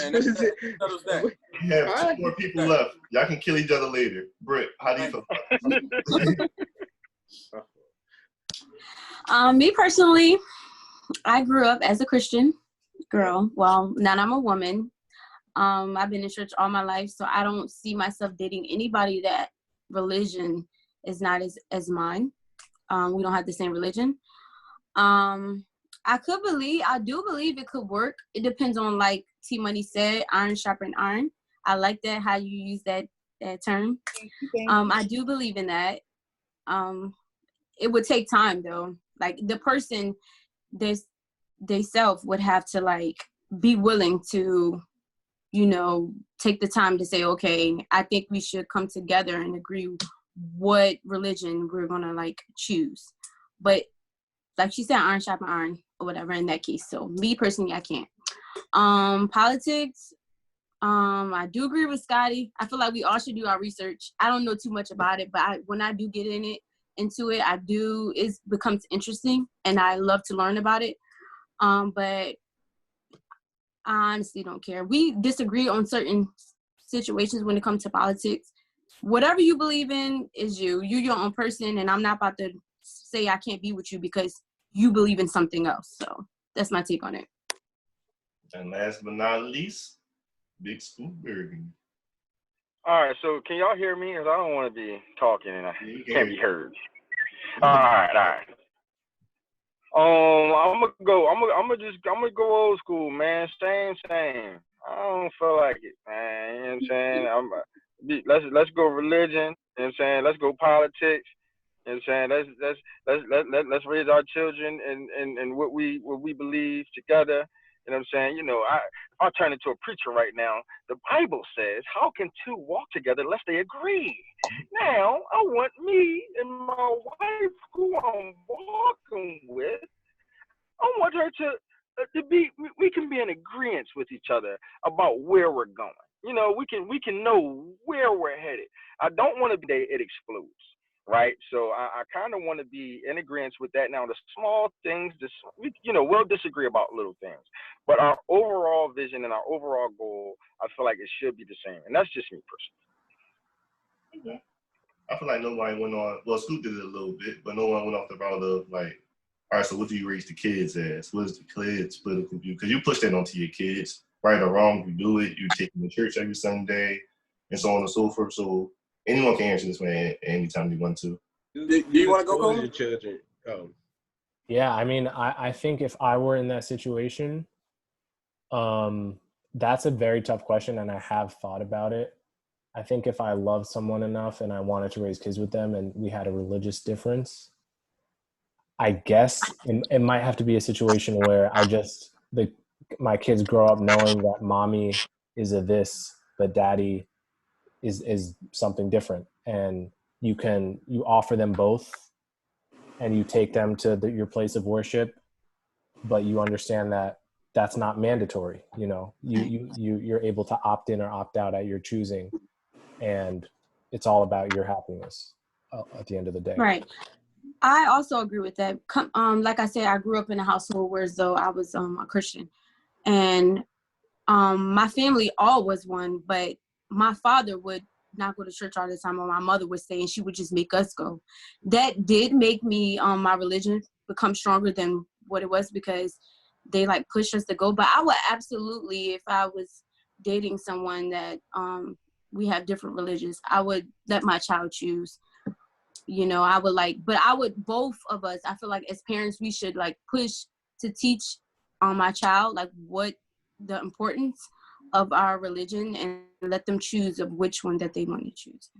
have 2 more people left. Y'all can kill each other later. Britt, how do you feel?
Me personally, I grew up as a Christian girl. Well, now I'm a woman. I've been in church all my life, so I don't see myself dating anybody that religion is not as mine. We don't have the same religion. I do believe it could work. It depends on, like T Money said, iron sharpen iron. I like that, how you use that term. I do believe in that. It would take time though. Like the person, they self would have to like be willing to, take the time to say, okay, I think we should come together and agree what religion we're gonna like choose. But like she said, iron sharpen iron or whatever in that case. So me personally, I can't. Politics, I do agree with Scotty. I feel like we all should do our research. I don't know too much about it, but when I do get into it, it becomes interesting and I love to learn about it. But I honestly don't care. We disagree on certain situations when it comes to politics. Whatever you believe in is you. You're your own person, and I'm not about to say I can't be with you because you believe in something else. So that's my take on it.
And last but not least, Big Spoon Bergen.
All right, so can y'all hear me? Because I don't want to be talking and I can't be heard. All right. I'm gonna go old school, man. Same. I don't feel like it, man. You know what I'm saying? Let's go religion. You know what I'm saying? Let's go politics. You know what I'm saying? Let's raise our children and what we believe together. You know what I'm saying? I'll turn into a preacher right now. The Bible says, how can 2 walk together unless they agree? Now, I want me and my wife, who I'm walking with, I want her to be, we can be in agreement with each other about where we're going. We can know where we're headed. I don't want to be there, it explodes. Right, so I kind of want to be in agreement with that. Now, the small things, we'll disagree about little things, but our overall vision and our overall goal, I feel like it should be the same, and that's just me personally.
Okay. I feel like nobody went on. Well, Scoop did it a little bit, but no one went off the route of like, all right, so what do you raise the kids as? What is the kids' political view? Because you push that onto your kids, right or wrong. You do it. You take them to church every Sunday, and so on and so forth. So. Anyone can answer this one anytime they want to.
Do you want to go, Coleman?
Your children.
Yeah, I mean, I think if I were in that situation, that's a very tough question, and I have thought about it. I think if I love someone enough and I wanted to raise kids with them and we had a religious difference, I guess it might have to be a situation where my kids grow up knowing that mommy is a this, but daddy is something different. and you offer them both, and you take them to your place of worship, but you understand that that's not mandatory. You know, you're able to opt in or opt out at your choosing, and it's all about your happiness at the end of the day.
Right. I also agree with that. Like I said, I grew up in a household where as though I was a Christian, and my family all was one, but my father would not go to church all the time, or my mother would stay, and she would just make us go. That did make me my religion become stronger than what it was, because they like pushed us to go. But I would absolutely, if I was dating someone that we have different religions, I would let my child choose. You know, I would both of us, I feel like as parents, we should like push to teach my child like what the importance of our religion, and let them choose of which one that they want to choose.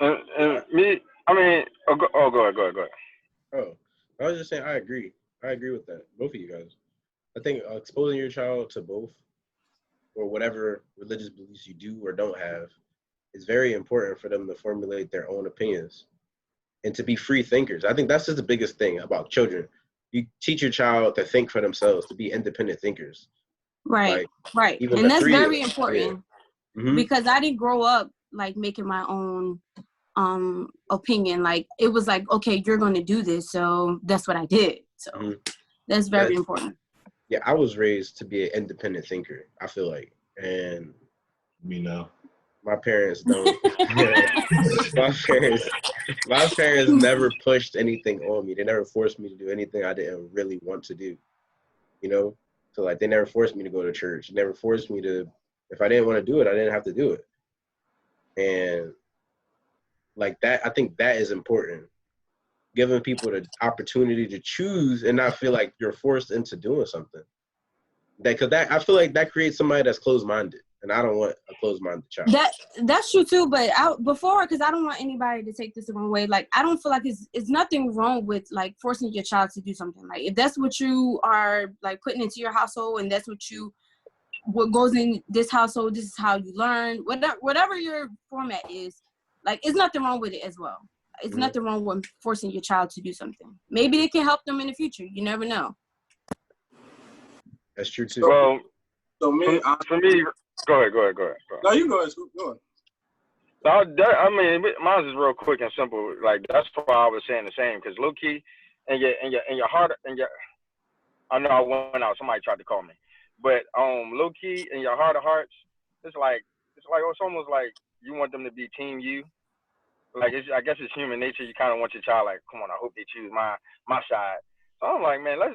And me, I mean, go ahead.
Oh, I was just saying, I agree with that. Both of you guys. I think exposing your child to both, or whatever religious beliefs you do or don't have, is very important for them to formulate their own opinions and to be free thinkers. I think that's just the biggest thing about children. You teach your child to think for themselves, to be independent thinkers.
Right, right.
Even
And that's very important,
yeah.
because I didn't grow up like making my own opinion. Like it was like, okay, you're going to do this, so that's what I did. So that's very important.
Yeah, I was raised to be an independent thinker, I feel like. And
me know.
My parents don't. my parents never pushed anything on me. They never forced me to do anything I didn't really want to do. You know? So like they never forced me to go to church. They never forced me to, if I didn't want to do it, I didn't have to do it. And like that, I think that is important. Giving people the opportunity to choose and not feel like you're forced into doing something. Because I feel like that creates somebody that's closed-minded. And I don't want a closed-minded child.
That's true too, but because I don't want anybody to take this the wrong way. Like I don't feel like it's nothing wrong with like forcing your child to do something. Like if that's what you are like putting into your household, and that's what goes in this household, this is how you learn. Whatever your format is, like it's nothing wrong with it as well. It's nothing wrong with forcing your child to do something. Maybe it can help them in the future. You never know.
That's true too.
Well,
so
for me. Go ahead.
No, you go ahead. Go ahead.
So I mean, mine is real quick and simple. Like that's why I was saying the same. Because low key, and your heart and your, I know I went out. Somebody tried to call me, but low key in your heart of hearts, it's almost like you want them to be team you. Like I guess it's human nature. You kind of want your child like, come on, I hope they choose my side. So I'm like, man, let's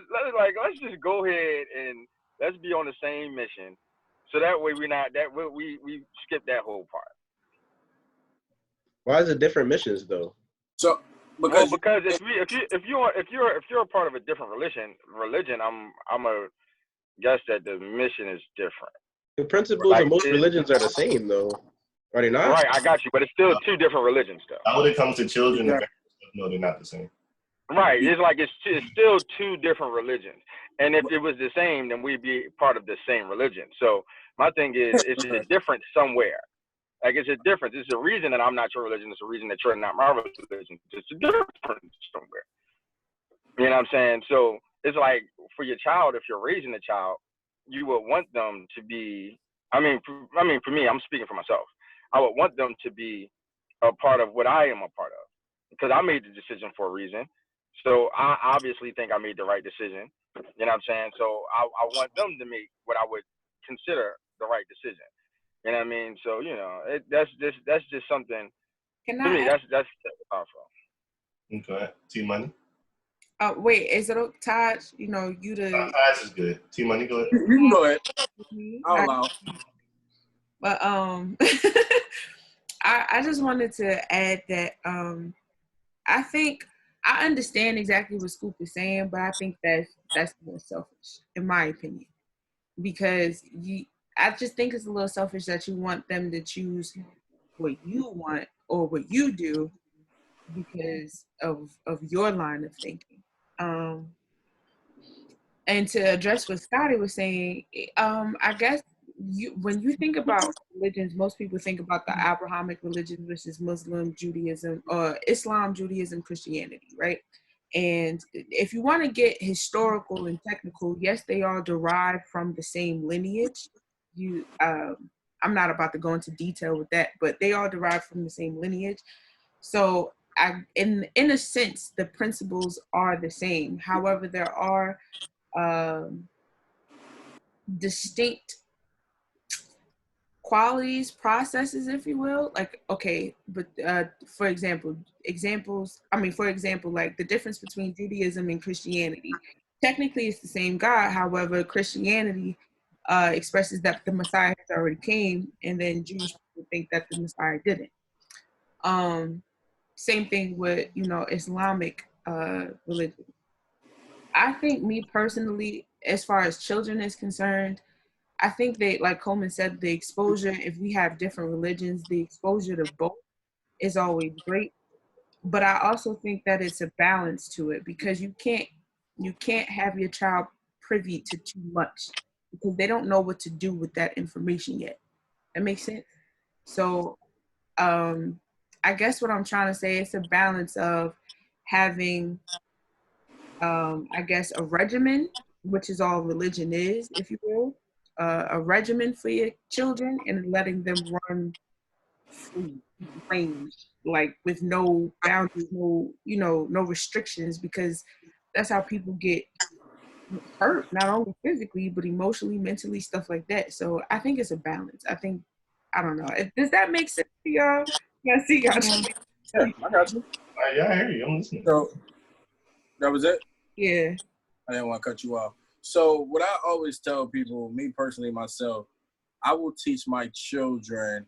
just go ahead and let's be on the same mission. So that way we skip that whole part.
Why is it different missions though?
So because if you're a part of a different religion, I'm a guess that the mission is different.
The principles of most religions are the same though. Are they not?
Right, I got you, but it's still two different religions though.
When it comes to children, no, they're not the same.
Right, it's still two different religions. And if it was the same, then we'd be part of the same religion. So my thing is, it's a difference somewhere. Like it's a difference. It's a reason that I'm not your religion. It's a reason that you're not my religion. It's a difference somewhere. You know what I'm saying? So it's like for your child, if you're raising a child, you would want them to be. I mean, for me, I'm speaking for myself. I would want them to be a part of what I am a part of, because I made the decision for a reason. So I obviously think I made the right decision. You know what I'm saying? So I want them to make what I would consider the right decision. You know what I mean? So, you know, that's just something, to me, that's powerful.
Okay. T-Money?
Wait, is it Taj? You know, you the...
Taj is good. T-Money, go ahead.
You can go ahead. I'll allow.
But I just wanted to add that I think I understand exactly what Scoop is saying, but I think that's more selfish, in my opinion, because I just think it's a little selfish that you want them to choose what you want or what you do because of your line of thinking. And to address what Scotty was saying, I guess when you think about religions, most people think about the Abrahamic religion versus Muslim, Judaism, or Islam, Judaism, Christianity, right? And if you want to get historical and technical, yes, they all derive from the same lineage. I'm not about to go into detail with that, but they all derive from the same lineage. So, in a sense, the principles are the same. However, there are distinct qualities, processes, if you will. Like, okay, but for example, like the difference between Judaism and Christianity. Technically, it's the same God. However, Christianity expresses that the Messiah has already came, and then Jewish people think that the Messiah didn't. Same thing with, Islamic religion. I think, me personally, as far as children is concerned, I think they, like Coleman said, the exposure, if we have different religions, the exposure to both is always great. But I also think that it's a balance to it, because you can't have your child privy to too much, because they don't know what to do with that information yet. That makes sense? So I guess what I'm trying to say, it's a balance of having, I guess, a regimen, which is all religion is, if you will, a regimen for your children, and letting them run free range, like with no boundaries, no restrictions, because that's how people get hurt, not only physically, but emotionally, mentally, stuff like that. So I think it's a balance. I don't know. Does that make sense to y'all? Yeah, see y'all.
Yeah, I got you.
Yeah, I hear you. I'm listening.
So that was it?
Yeah.
I didn't want to cut you off. So what I always tell people, me personally, myself, I will teach my children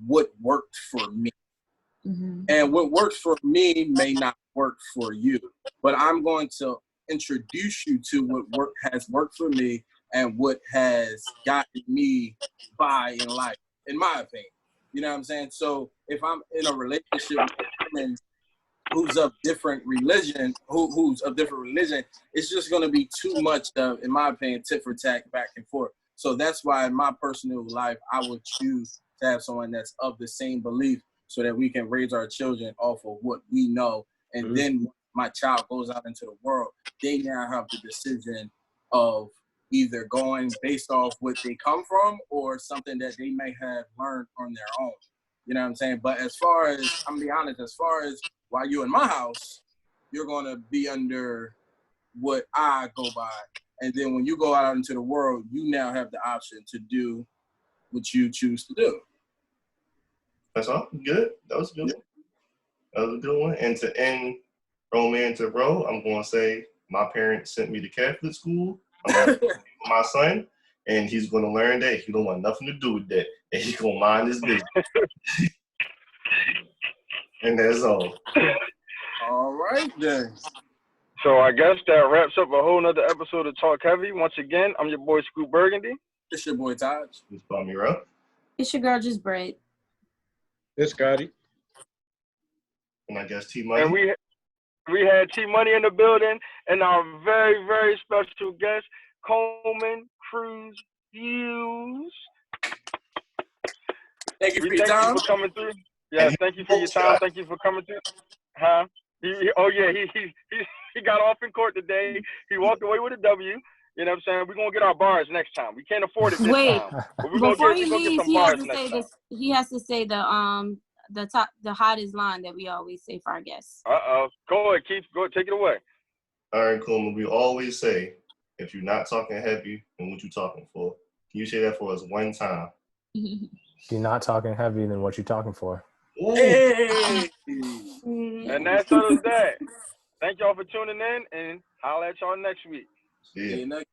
what worked for me.
Mm-hmm.
And what works for me may not work for you. But I'm going to introduce you to what has worked for me and what has gotten me by in life, in my opinion. You know what I'm saying? So if I'm in a relationship with a woman who's of different religion, who's of different religion, it's just going to be too much of, in my opinion, tit for tat, back and forth. So that's why in my personal life, I would choose to have someone that's of the same belief, so that we can raise our children off of what we know. And then when my child goes out into the world, they now have the decision of either going based off what they come from or something that they may have learned on their own. You know what I'm saying? But as far as, I'm gonna be honest, as far as while you're in my house, you're gonna be under what I go by. And then when you go out into the world, you now have the option to do what you choose to do.
That's all. Good. That was a good one. That was a good one. And to end Romantic Row, I'm going to say my parents sent me to Catholic school. I'm going to my son, and he's going to learn that he don't want nothing to do with that, and he's going to mind his business. And that's all.
All right, then.
So I guess that wraps up a whole nother episode of Talk Heavy. Once again, I'm your boy Scoop Burgundy.
It's your boy Taj.
It's Palmyra.
It's your girl, Just Bread.
It's Scotty.
And I guess T Money.
And we had T Money in the building, and our very, very special guest, Coleman Hughes.
Thank you for your
Thank
time.
you for coming through. Yeah, thank you for your time. Thank you for coming through. Huh? He got off in court today. He walked away with a W. You know what I'm saying? We're going to get our bars next time. We can't afford it this time. But
Before he leaves, he has to say the hottest line that we always say for our guests.
Go ahead, Keith. Go ahead, take it away.
All right, Coleman. We always say, if you're not talking heavy, then what you talking for? Can you say that for us one time?
If you're not talking heavy, then what you talking for?
Hey.
And that's all of that. Thank y'all for tuning in, and holla at y'all next week.
See you.